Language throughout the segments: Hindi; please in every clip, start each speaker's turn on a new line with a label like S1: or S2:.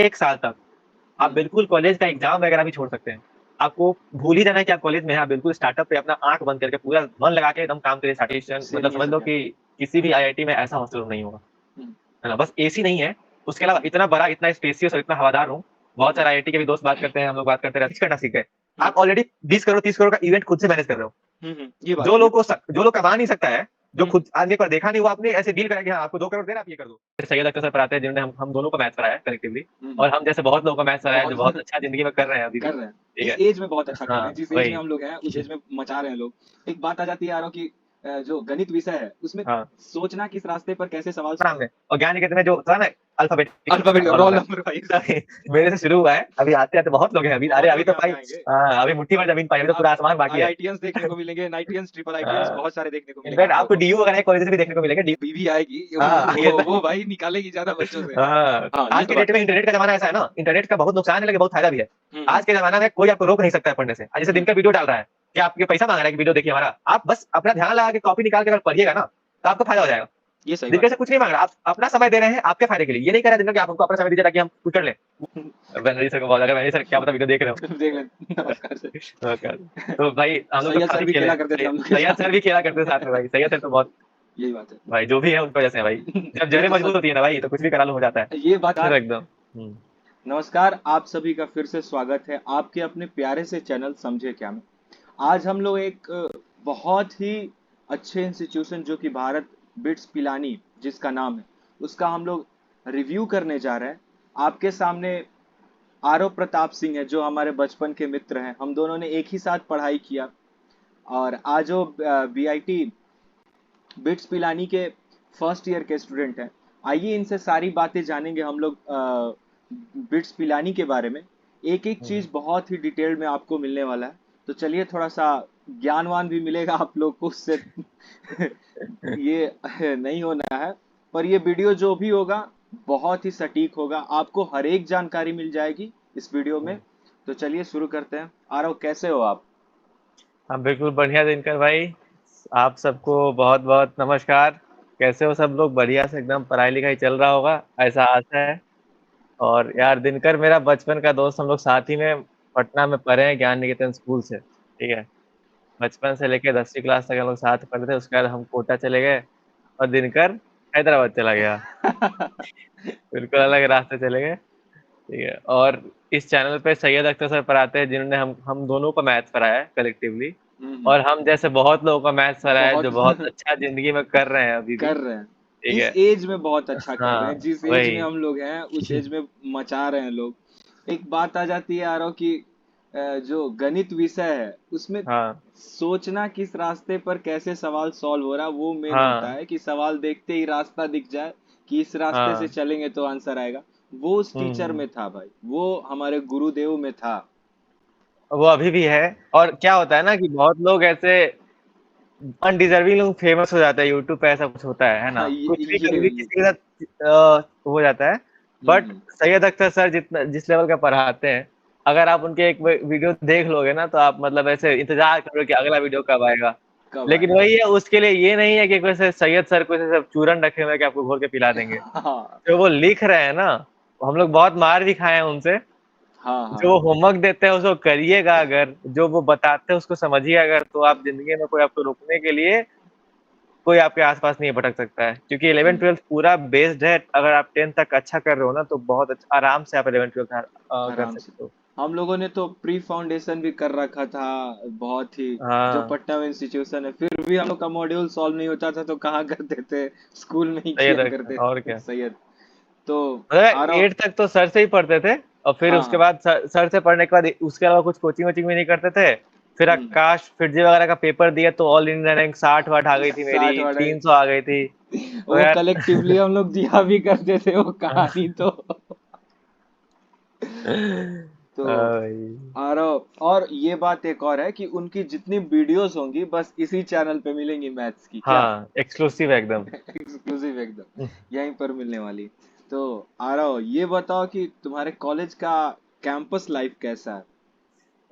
S1: 1 साल तक आप बिल्कुल कॉलेज का एग्ज़ाम वगैरह भी छोड़ सकते हैं। आपको भूल ही जाना है कि आप कॉलेज में हैं, आप बिल्कुल स्टार्टअप पे अपना आँख बंद करके पूरा मन लगा के एकदम काम करिए स्टार्टेशन
S2: सेम
S1: मतलब
S2: ये
S1: समझ
S2: सब
S1: लो
S2: है।
S1: कि किसी भी आईआईटी में ऐसा हॉस्टल रूम नहीं होगा।
S2: हुँ,
S1: है ना? बस एसी नहीं है, उसके अलावा इतना बड़ा, इतना स्पेशियस और इतना हवादार रूम, बहुत सारे आईआईटी के भी दोस्त बात करते हैं, हम लोग बात करते रहते हैं, करना सीख गए।
S2: हुँ,
S1: आप ऑलरेडी 20 करोड़, 30 करोड़ का इवेंट खुद से मैनेज कर रहे हो।
S2: ये बात है।
S1: जो लोग कमा नहीं सकता है, जो
S2: हुँ,
S1: खुद आगे पर देखा नहीं, वो आपने ऐसे डील करा कि हाँ, आपको 2 करोड़ देना, आप ये कर दो। फिर सैयद अख्तर सर पढ़ाते हैं, जिन्होंने हम दोनों को मैथ्स पढ़ाया है कलेक्टिवली
S2: हुँ,
S1: और हम जैसे बहुत लोगों को मैथ्स पढ़ाया है, जो
S2: बहुत
S1: बहुत अच्छा ज़िंदगी में कर रहे हैं अभी भी।
S2: कर रहे हैं।
S1: ठीक
S2: इस
S1: है?
S2: एज में बहुत अच्छा कर रहे हैं,
S1: हाँ,
S2: जिस एज में
S1: वही।
S2: हम लोग हैं, उस एज में मचा रहे हैं लोग। एक बात आ जाती है यारो कि जो गणित विषय है, उसमें
S1: हाँ।
S2: सोचना किस रास्ते पर कैसे सवाल
S1: नाम है और ज्ञान निकेतन में जो था ना alphabetic
S2: alphabet
S1: roll
S2: roll
S1: number
S2: number wise
S1: मेरे से शुरू हुआ है, अभी आते-आते बहुत लोग हैं अभी
S2: बहुत
S1: अभी
S2: लोग
S1: तो
S2: यहाँ पे
S1: भाई
S2: आएँगे।
S1: अभी मुट्ठी भर ज़मीन पाई, अभी तो
S2: अब
S1: पूरा आसमान बाकी है।
S2: आईआईटीएन्स देखने को मिलेंगे, नाइटियंस, ट्रिपल आईटीएन्स
S1: हाँ,
S2: बहुत सारे देखने को मिलेंगे
S1: इनफैक्ट
S2: हम लोग
S1: आपको
S2: को।
S1: डीयू वगैरह कॉलेजेस भी देखने को मिलेंगे डी
S2: बीवी आएगी,
S1: हाँ, ये तो
S2: वो भाई निकालेगी ज़्यादा बच्चों से।
S1: हाँ,
S2: हाँ, ये
S1: आज
S2: तो
S1: के
S2: बात
S1: डेट
S2: है।
S1: में इंटरनेट का ज़माना ऐसा है ना, इंटरनेट का बहुत नुकसान है लेकिन बहुत फ़ायदा भी है।
S2: हुँ,
S1: आज के ज़माना में कोई आपको रोक नहीं सकता है पढ़ने से। जैसे
S2: हुँ,
S1: दिन का वीडियो डाल रहा है, कि आपके पैसा माँग रहा है कि वीडियो देखिए हमारा, आप बस अपना ध्यान लगा के कॉपी निकाल के अगर पढ़िएगा ना, तो आपको फ़ायदा हो जाएगा।
S2: ये सही
S1: दिनकर
S2: बात
S1: से कुछ नहीं माँग रहा, आप अपना समय दे रहे हैं आपके फ़ायदे के लिए। ये नहीं कह रहा दिनकर कि आप हमको अपना समय दीजिए ताकि हम कुछ कर लें।
S2: है।
S1: वैभव सर को बहुत लगा, वैभव सर क्या पता वीडियो देख रहे हो।
S2: देख लें नमस्कार सर।
S1: नमस्कार। तो भाई हम लोग तो
S2: सैयद सर
S1: काफ़ी
S2: भी
S1: खेले
S2: खेला
S1: हैं।
S2: करते थे हम लोग के
S1: सैयद
S2: साथ।
S1: सर भी खेला करते थे साथ में भाई, सैयद सर तो बहुत
S2: यही बात है।
S1: भाई जो भी है उनकी वजह से है भाई। जब
S2: ये
S1: जड़ें
S2: तो
S1: मजबूत
S2: सच
S1: होती है ना भाई, तो कुछ भी करा लो हो जाता है।
S2: ये बात
S1: फिर एकदम हुँ।
S2: नमस्कार, आप सभी का फिर से स्वागत है आपके अपने प्यारे से चैनल समझे क्या में। आज हम लोग एक बहुत ही अच्छे इंस्टीट्यूशन जो कि भारत बिट्स पिलानी जिसका नाम है, उसका हम लोग रिव्यू करने जा रहे हैं। आपके सामने आरव प्रताप सिंह है जो हमारे बचपन के मित्र हैं। हम दोनों ने एक ही साथ पढ़ाई किया और आज वो बीआईटी बिट्स पिलानी के फर्स्ट ईयर के स्टूडेंट हैं। आइए इनसे सारी बातें जानेंगे हम लोग बिट्स पिलानी के बारे में। एक एक
S1: हुँ,
S2: चीज बहुत ही डिटेल में आपको मिलने वाला है। तो चलिए थोड़ा सा ज्ञानवान भी मिलेगा आप लोग को उससे ये नहीं होना है। पर ये वीडियो जो भी होगा बहुत ही सटीक होगा, आपको हर एक जानकारी मिल जाएगी इस वीडियो में।
S1: हुँ।
S2: तो चलिए शुरू करते हैं। आरव कैसे हो आप?
S1: हाँ, बिल्कुल बढ़िया दिनकर भाई। आप सबको बहुत-बहुत नमस्कार। कैसे हो सब लोग? बढ़िया से एकदम पढ़ाई-लिखाई चल रहा होगा, ऐसा आशा है। और यार दिनकर मेरा बचपन का दोस्त, हम लोग साथ ही में पटना में पढ़े हैं ज्ञान निकेतन स्कूल से, ठीक है? बचपन से लेके 10वीं क्लास तक हम लोग साथ पढ़े थे, उसके बाद हम कोटा चले गए और दिनकर हैदराबाद चला गया। बिल्कुल अलग रास्ते चले गए, ठीक है? और इस चैनल पे सैयद अख्तर सर पढ़ाते हैं, जिन्होंने हम दोनों को मैथ्स पढ़ाया है कलेक्टिवली
S2: हम्म,
S1: और हम जैसे बहुत लोगों को मैथ्स पढ़ाया है,
S2: बहुत
S1: जो बहुत अच्छा ज़िंदगी में कर रहे हैं अभी भी,
S2: कर रहे हैं।
S1: ठीक
S2: इस
S1: है?
S2: एज में बहुत अच्छा कर रहे
S1: हाँ,
S2: हैं, जिस एज में
S1: वही।
S2: हम लोग हैं उस एज में मचा रहे हैं लोग। एक बात आ जाती है यारो कि जो गणित विषय है उसमें
S1: हाँ,
S2: सोचना किस रास्ते पर कैसे सवाल सॉल्व हो रहा है वो मेन होता
S1: हाँ,
S2: है कि सवाल देखते ही रास्ता दिख जाए कि इस रास्ते से
S1: हाँ।
S2: चलेंगे तो आंसर आएगा। वो उस
S1: हुँ,
S2: टीचर
S1: हुँ।
S2: में था भाई, वो हमारे गुरुदेव में था।
S1: वो अभी भी है और क्या होता है ना कि बहुत लोग ऐसे अनडिज़र्विंग लोग फेमस हो जाते हैं यूट्यूब पे, ऐसा कुछ होता है ना?
S2: हाँ
S1: कुछ भी कभी भी
S2: ये
S1: किसी के साथ हो जाता है। But
S2: hmm,
S1: Syed Akhtar sir जितना जिस लेवल का पढ़ाते हैं, अगर आप उनके एक वीडियो देख लोगे ना तो आप मतलब ऐसे इंतज़ार करोगे कि अगला वीडियो कब आएगा।
S2: कब
S1: लेकिन
S2: आएगा?
S1: वही है, उसके लिए ये नहीं है कि वैसे सैयद सर कुछ ऐसे चूरन रखे हुए हैं कि आपको घोल के पिला देंगे।
S2: हाँ
S1: जो वो लिख रहे हैं ना, हम लोग बहुत मार भी खाए हैं उनसे।
S2: हाँ हाँ
S1: जो होमवर्क देते हैं उसको करिएगा अगर, जो वो बताते हैं उसको समझिए अगर, तो आप ज़िंदगी में कोई आपको रोकने के लिए कोई आपके आस-पास नहीं भटक सकता है। क्योंकि 11th-12th पूरा बेस्ड है, अगर आप 10th तक अच्छा कर रहे हो ना, तो बहुत आराम से आप 11th-12th कर
S2: आराम से।
S1: सकते हो।
S2: हम लोगों ने तो प्री फाउंडेशन भी कर रखा था बहुत ही, जो
S1: हाँ,
S2: पटना में इंस्टीट्यूशन है, फिर भी हम लोग का मॉड्यूल सॉल्व नहीं होता था तो कहाँ करते थे, स्कूल में ही
S1: सही
S2: किया
S1: है
S2: करते
S1: और
S2: थे।
S1: क्या।
S2: सैयद तो
S1: मतलब
S2: आरव
S1: 8th तक तो सर से ही पढ़ते थे और फिर
S2: हाँ
S1: उसके
S2: हाँ
S1: बाद सर से पढ़ने के बाद उसके अलावा कुछ कोचिंग-वोचिंग भी नहीं करते थे। फिर
S2: हम्म,
S1: आकाश फिरजी वगैरह का पेपर दिया तो ऑल इंडिया रैंक 60-वाट आ गई थी
S2: 60
S1: मेरी,
S2: वाला
S1: 300 आ गई थी। तो
S2: वो
S1: यार
S2: कलेक्टिवली हम लोग दिया भी करते थे वो कहानी तो तो
S1: भाई।
S2: आरव और ये बात एक और है कि उनकी जितनी वीडियोस होंगी बस इसी चैनल पे मिलेंगी मैथ्स की क्या
S1: हाँ, एक्सक्लूसिव एकदम।
S2: एक्सक्लूसिव एकदम यहीं पर मिलने वाली। तो आरव ये बताओ कि तुम्हारे कॉलेज का कैंपस लाइफ कैसा है?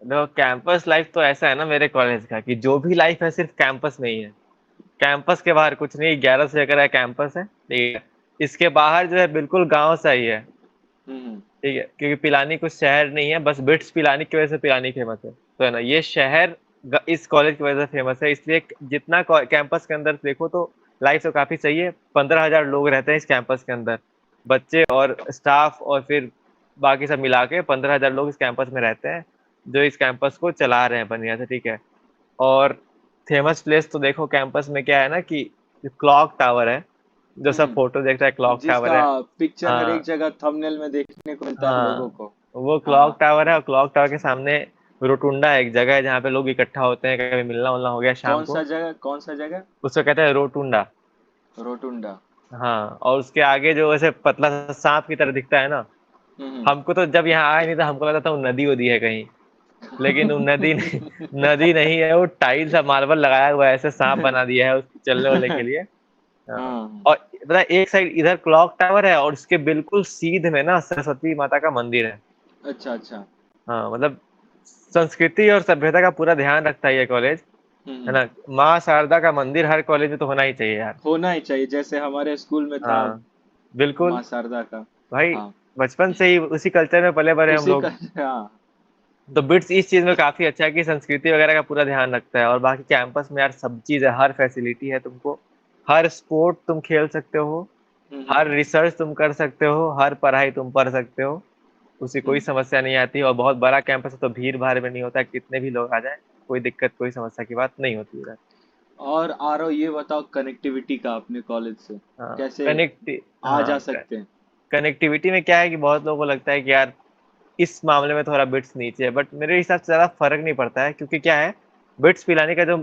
S1: देखो कैंपस लाइफ तो ऐसा है ना मेरे कॉलेज का कि जो भी लाइफ है सिर्फ कैंपस में ही है। कैंपस के बाहर कुछ नहीं, 11 से लेकर है कैंपस है, ठीक है। इसके बाहर जो है बिल्कुल गाँव सा ही है।
S2: हम्म
S1: ठीक है, क्योंकि पिलानी कुछ शहर नहीं है, बस बिट्स पिलानी की वजह से पिलानी फेमस है, तो है ना, ये शहर इस कॉलेज की वजह से फेमस है, इसलिए जितना कैंपस के अंदर देखो तो लाइफ तो काफी सही है। 15,000 लोग रहते हैं इस कैंपस के अंदर, बच्चे और स्टाफ और फिर बाकी सब मिला के 15,000 लोग इस कैंपस में रहते हैं, जो इस कैंपस को चला रहे हैं बढ़िया से। ठीक है, और फेमस प्लेस तो देखो कैंपस में क्या है ना कि क्लॉक टावर है, जो सब
S2: हम्म।
S1: फोटो देखता है क्लॉक टावर
S2: जिसका
S1: है।
S2: पिक्चर हर एक
S1: हाँ
S2: जगह थंबनेल में देखने को मिलता है लोगों
S1: हाँ,
S2: को।
S1: वो क्लॉक
S2: हाँ।
S1: टावर है, और क्लॉक टावर के सामने रोटुंडा है, एक जगह है जहाँ पे लोग इकट्ठा होते हैं, कभी मिलना उलना हो गया शाम
S2: कौन
S1: को,
S2: सा जगह, कौन सा जगह?
S1: उसको कहते हैं रोटुंडा।
S2: रोटुंडा।
S1: हाँ, और उसके आगे जो ऐसे पतला सा सांप की तरह दिखता है ना,
S2: हम्म।
S1: हमको तो जब यहाँ आए नहीं था हमको लगता था वो नदी वदी है कहीं, लेकिन वो नदी नहीं, नदी नहीं है, वो टाइल्स सा मार्बल लगाया हुआ है, ऐसे सांप बना दिया है उसको चलने वालने के लिए। हाँ,
S2: हाँ।
S1: और पता है एक साइड इधर क्लॉक टावर है और उसके बिल्कुल सीध में ना सरस्वती माता का मंदिर है।
S2: अच्छा अच्छा।
S1: हाँ, मतलब संस्कृति और सभ्यता का पूरा ध्यान रखता है ये कॉलेज, है
S2: हम्म।
S1: ना। माँ शारदा का मंदिर हर कॉलेज में तो होना ही चाहिए यार।
S2: होना ही चाहिए, जैसे हमारे स्कूल में था
S1: हाँ बिल्कुल
S2: माँ शारदा का।
S1: भाई,
S2: हाँ।
S1: बचपन से ही उसी कल्चर में पले बड़े हम
S2: उसी का।
S1: लोग।
S2: हाँ।
S1: तो बिट्स इस चीज में काफी अच्छा है कि संस्कृति वगैरह का पूरा ध्यान रखता है, और बाकी कैंपस में यार सब चीज है, हर फैसिलिटी है तुमको, हर स्पोर्ट तुम खेल सकते हो,
S2: हम्म।
S1: हर रिसर्च तुम कर सकते हो, हर पढ़ाई तुम पढ़ सकते हो, उसे कोई
S2: हम्म।
S1: समस्या नहीं आती। और बहुत बड़ा कैंपस है तो भीड़ भाड़ में नहीं होता, कितने भी लोग आ जाए कोई दिक्कत कोई समस्या की बात नहीं होती है।
S2: और आरो ये बताओ कनेक्टिविटी का अपने कॉलेज से
S1: हाँ
S2: कैसे
S1: कनेक्ट
S2: आ
S1: हाँ
S2: जा सकते हैं?
S1: कनेक्टिविटी में क्या है कि बहुत लोगों को लगता है कि यार इस मामले में थोड़ा बिट्स नीचे है, बट मेरे हिसाब से ज्यादा फर्क नहीं पड़ता है, क्योंकि क्या है, बिट्स पिलानी का जो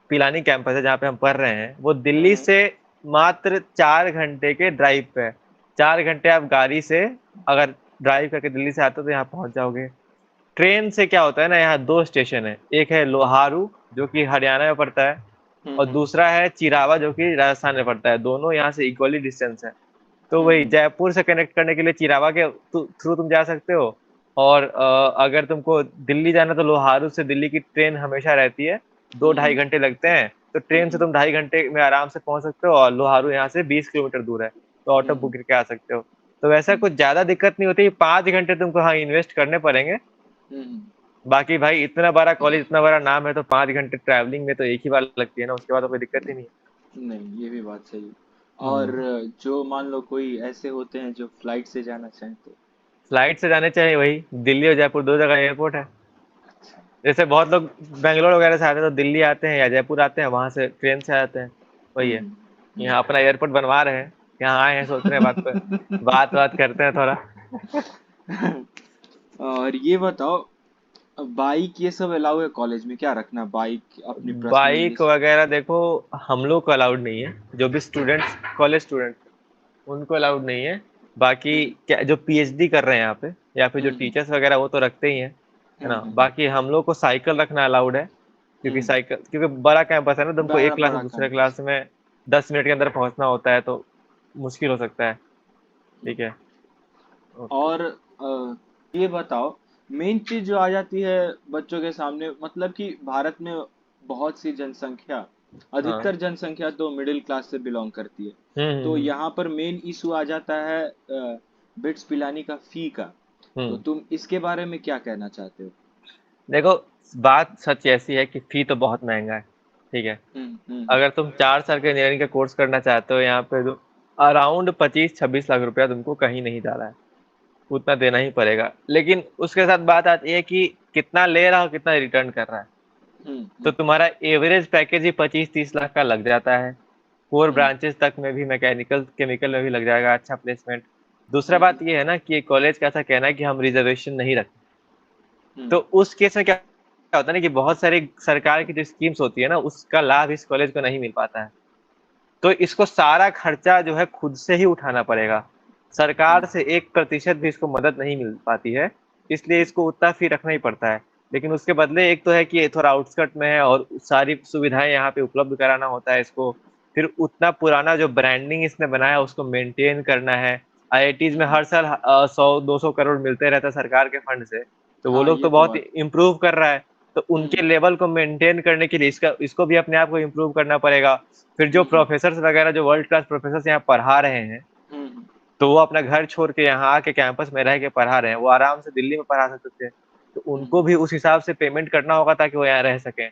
S1: पिलानी कैंपस है जहाँ पे हम पढ़ रहे हैं वो दिल्ली
S2: हम्म।
S1: से मात्र 4 घंटे के ड्राइव पे है। 4 घंटे आप गाड़ी से अगर ड्राइव करके दिल्ली से आते हो तो यहाँ पहुंच जाओगे। ट्रेन से क्या होता है ना, यहाँ 2 स्टेशन है, एक है लोहारू जो कि हरियाणा में पड़ता है, और
S2: हम्म।
S1: दूसरा है चिरावा जो कि राजस्थान में पड़ता है, दोनों यहाँ से इक्वली डिस्टेंस है। तो वही
S2: हम्म।
S1: जयपुर से कनेक्ट करने के लिए चिरावा के थ्रू तुम जा सकते हो, और अगर तुमको दिल्ली जाना तो लोहारू से दिल्ली की ट्रेन हमेशा रहती है, दो ढाई
S2: हम्म।
S1: घंटे लगते हैं, तो ट्रेन से
S2: हम्म।
S1: तुम 2.5 घंटे में आराम से पहुंच सकते हो, और लोहारू यहाँ से 20 किलोमीटर दूर है, तो ऑटो
S2: हम्म।
S1: बुक करके आ सकते हो। तो वैसा
S2: हम्म।
S1: कुछ ज्यादा दिक्कत नहीं होती, 5 घंटे तुमको हाँ इन्वेस्ट करने पड़ेंगे।
S2: हम्म।
S1: बाकी भाई इतना बड़ा कॉलेज इतना बड़ा नाम है, तो 5 घंटे ट्रैवलिंग में तो एक ही बार लगती है ना, उसके बाद तो कोई दिक्कत ही नहीं
S2: नहीं, ये भी बात सही है।
S1: है।
S2: और जो मान लो कोई ऐसे होते हैं जो फ्लाइट से जाना चाहें तो?
S1: फ्लाइट से जाने चाहिए, वही दिल्ली और जयपुर दो जगह एयरपोर्ट है। जैसे बहुत लोग बेंगलोर वगैरह से आते हैं तो दिल्ली आते हैं या जयपुर आते हैं, वहां से ट्रेन से आते हैं, वही है।
S2: हम्म।
S1: यहाँ अपना एयरपोर्ट बनवा रहे हैं, यहाँ आए हैं सोच रहे हैं बात पे, बात बात करते हैं थोड़ा।
S2: हम्म। और ये बताओ, बाइक ये सब अलाउ है कॉलेज में? क्या रखना, बाइक अपनी पर्सनल?
S1: बाइक वगैरह देखो हम लोग को अलाउड नहीं है, जो भी स्टूडेंट्स कॉलेज स्टूडेंट उनको अलाउड नहीं है। बाकी
S2: हम्म।
S1: क्या जो पीएचडी कर रहे हैं यहाँ पे या फिर जो
S2: हम्म।
S1: टीचर्स वगैरह वो तो रखते ही हैं, है ना।
S2: हम्म।
S1: बाकी हम लोग को साइकिल रखना अलाउड है, क्योंकि
S2: हम्म।
S1: साइकिल क्योंकि बड़ा कैंपस है ना, तुमको
S2: बड़ा
S1: एक क्लास से
S2: बड़ा
S1: दूसरे
S2: कैंपस।
S1: क्लास में 10 मिनट के अंदर पहुंचना होता है, तो मुश्किल हो सकता है। ठीक है, ओके।
S2: और ये बताओ, मेन चीज जो आ जाती है बच्चों के सामने, मतलब कि भारत में बहुत सी जनसंख्या,
S1: हाँ
S2: अधिकतर जनसंख्या तो मिडिल क्लास से बिलोंग करती है। तो
S1: हम्म।
S2: यहाँ पर मेन इशू आ जाता है बिट्स पिलानी का फी का। तो
S1: हम्म।
S2: तुम इसके बारे में क्या कहना चाहते हो?
S1: देखो बात सच ऐसी है कि फी तो बहुत महंगा है। ठीक है,
S2: हम्म।
S1: अगर तुम 4 साल के इंजीनियरिंग का कोर्स करना चाहते हो यहाँ पे तो अराउंड 25-26 लाख रुपया तुमको कहीं नहीं जा रहा है, उतना देना ही पड़ेगा। लेकिन उसके साथ बात आती है कि कितना ले रहा हो कितना रिटर्न कर रहा है, तो
S2: हम्म।
S1: तुम्हारा एवरेज पैकेज ही 25-30 लाख का लग जाता है। कोर
S2: हम्म।
S1: ब्रांचेस तक में भी मैकेनिकल केमिकल में भी लग जाएगा अच्छा प्लेसमेंट। दूसरा
S2: हम्म।
S1: बात ये है ना कि कॉलेज का ऐसा कहना है कि हम रिजर्वेशन नहीं रखते,
S2: हम्म।
S1: तो उस केस में क्या होता है ना कि बहुत सारी सरकार की जो स्कीम्स होती है ना उसका लाभ इस कॉलेज को नहीं मिल पाता है, तो इसको सारा खर्चा जो है खुद से ही उठाना पड़ेगा। सरकार
S2: हम्म।
S1: से 1% भी इसको मदद नहीं मिल पाती है, इसलिए इसको उतना फी रखना ही पड़ता है। लेकिन उसके बदले एक तो है कि ये थोड़ा आउटस्कर्ट में है और सारी सुविधाएं यहाँ पे उपलब्ध कराना होता है इसको, फिर उतना पुराना जो ब्रांडिंग इसने बनाया उसको मेंटेन करना है। आईआईटीज में
S2: हम्म।
S1: हर साल 100-200 करोड़ मिलते रहता है सरकार के फंड से, तो वो
S2: हाँ,
S1: लोग
S2: ये
S1: तो
S2: तो
S1: बहुत
S2: बात।
S1: इम्प्रूव कर रहा है, तो उनके
S2: हम्म।
S1: लेवल को मेंटेन करने के लिए इसको भी अपने आप को इम्प्रूव करना पड़ेगा। फिर जो
S2: हम्म।
S1: प्रोफेसर वगैरह जो वर्ल्ड क्लास प्रोफेसर यहाँ पढ़ा रहे हैं,
S2: हम्म।
S1: तो वो अपना घर छोड़ के यहाँ आके कैंपस में रह के पढ़ा रहे हैं, वो आराम से दिल्ली में पढ़ा सकते थे, तो उनको भी उस हिसाब से पेमेंट करना होगा ताकि वो यहाँ रह सकें।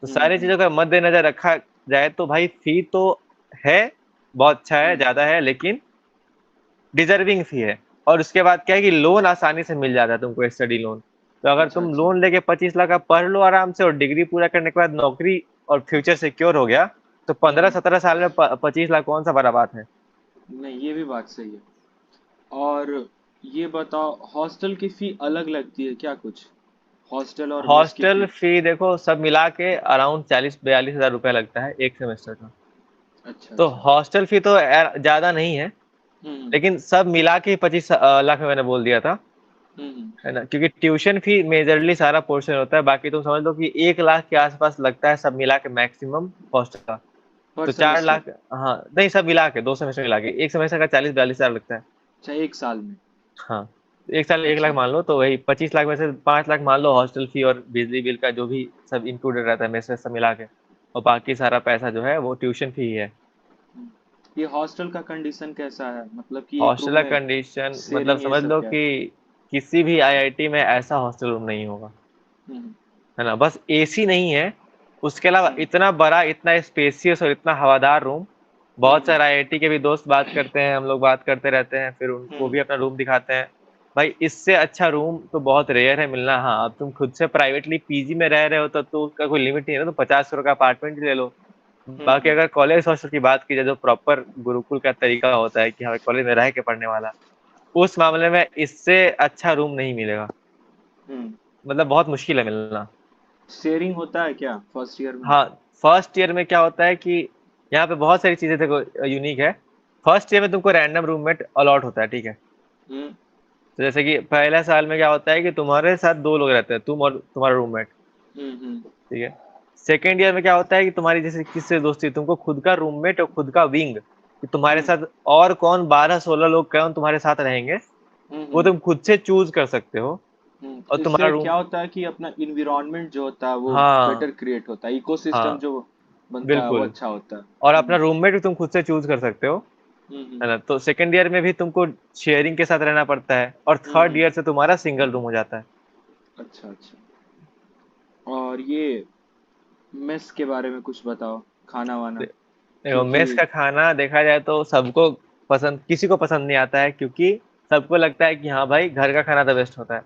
S1: तो सारी चीज़ों का मद्देनज़र रखा जाए तो भाई फ़ी तो है, बहुत अच्छा है, ज़्यादा है, लेकिन डिज़र्विंग फ़ी है। और उसके बाद क्या है कि लोन आसानी से मिल जाता है तुमको, स्टडी लोन। तो अगर
S2: अच्छा
S1: तुम
S2: अच्छा।
S1: लोन लेके 25 लाख का पढ़ लो आराम से और डिग्री पूरा करने के बाद नौकरी और फ्यूचर सिक्योर हो गया, तो 15-17 साल में 25 लाख कौन सा बड़ा बात है।
S2: नहीं, ये भी बात सही है। और ये बताओ, हॉस्टल की फी अलग लगती है क्या कुछ? हॉस्टल और मेस की
S1: हॉस्टल
S2: फी?
S1: फी देखो सब मिला के अराउंड 40-42 हजार रुपया लगता है एक सेमेस्टर का।
S2: अच्छा
S1: तो
S2: अच्छा।
S1: हॉस्टल फी तो ज्यादा नहीं है,
S2: हम्म
S1: लेकिन सब मिला के 25 लाख में मैंने बोल दिया था,
S2: हम्म।
S1: है ना, क्योंकि ट्यूशन फी मेजरली सारा पोर्शन होता है, बाकी तुम समझ लो कि 1 लाख के आसपास लगता है सब मिला के मैक्सिमम हॉस्टल का।
S2: पर
S1: तो 4 लाख,
S2: सेमेस्टर?
S1: हाँ नहीं सब मिला के 2 सेमेस्टर मिला के एक सेमेस्टर का 40-42 हजार लगता है।
S2: अच्छा, एक साल में?
S1: हाँ, तो एक साल 1 लाख
S2: अच्छा।
S1: मान लो, तो वही 25 लाख में से 5 लाख मान लो हॉस्टल फी और बिजली बिल का जो भी सब इंक्लूडेड रहता है मेस वेस सब मिला के, और बाकी सारा पैसा जो है वो ट्यूशन फी ही है।
S2: हम्म। ये हॉस्टल का कंडीशन कैसा है, मतलब कि एक रूम
S1: हॉस्टल का
S2: में
S1: कंडीशन मतलब
S2: शेयरिंग ये
S1: समझ
S2: सब
S1: लो
S2: क्या है?
S1: कि किसी भी आईआईटी में ऐसा हॉस्टल रूम नहीं होगा,
S2: हम्म
S1: है ना, बस एसी नहीं है, उसके अलावा
S2: हम्म
S1: इतना बड़ा, इतना स्पेसियस और इतना हवादार रूम। बहुत
S2: हम्म
S1: सारे आईआईटी के भी दोस्त बात करते हैं, हम लोग बात करते रहते हैं, फिर उनको
S2: हम्म
S1: भी अपना रूम दिखाते हैं। भाई इससे अच्छा रूम तो बहुत रेयर है मिलना। हाँ, अब तुम खुद से प्राइवेटली पीजी में रह रहे हो तो उसका कोई लिमिट नहीं है ना, तो 50 करोड़ का अपार्टमेंट ले लो। बाकी
S2: हम्म।
S1: अगर कॉलेज हॉस्टल की बात की जाए, जो प्रॉपर गुरुकुल का तरीका होता है कि हमें कॉलेज में रह के पढ़ने वाला, उस मामले में इससे अच्छा रूम नहीं मिलेगा,
S2: हम्म।
S1: मतलब बहुत मुश्किल है मिलना।
S2: शेयरिंग होता है क्या फर्स्ट ईयर में?
S1: हाँ, फर्स्ट ईयर में क्या होता है कि यहाँ पे बहुत सारी चीजें देखो यूनिक है। फर्स्ट ईयर में तुमको रैंडम रूममेट अलॉट होता है, ठीक है।
S2: हम्म
S1: तो जैसे कि पहले साल में क्या होता है कि तुम्हारे साथ 2 लोग रहते हैं, तुम और तुम्हारा रूममेट,
S2: हम्म।
S1: ठीक है। सेकेंड ईयर में क्या होता है कि तुम्हारी जैसे किससे दोस्ती, तुमको खुद का रूममेट और खुद का विंग, कि तुम्हारे
S2: हम्म
S1: साथ और कौन 12-16 लोग कौन तुम्हारे साथ रहेंगे, वो
S2: हम्म।
S1: तुम खुद से चूज कर सकते हो। और
S2: तो
S1: तुम्हारा
S2: इससे
S1: रूम,
S2: क्या होता है कि अपना इन्विरोनमेंट जो होता है वो
S1: हाँ
S2: बेटर क्रिएट होता है, इकोसिस्टम
S1: हाँ
S2: जो बनता है वो
S1: बिल्कुल,
S2: अच्छा होता है।
S1: और अपना रूममेट भी तुम खुद से चूज कर सकते हो, है
S2: हम्म।
S1: ना। तो सेकंड ईयर में भी तुमको शेयरिंग के साथ रहना पड़ता है, और थर्ड
S2: हम्म।
S1: ईयर से तुम्हारा सिंगल रूम हो जाता है।
S2: अच्छा अच्छा। और ये मेस के बारे में कुछ बताओ, खाना वाना,
S1: देखो
S2: क्योंकि
S1: मेस का खाना देखा जाए तो सबको पसंद, किसी को पसंद नहीं आता है, क्योंकि सबको लगता है कि हाँ भाई घर का खाना तो बेस्ट होता है।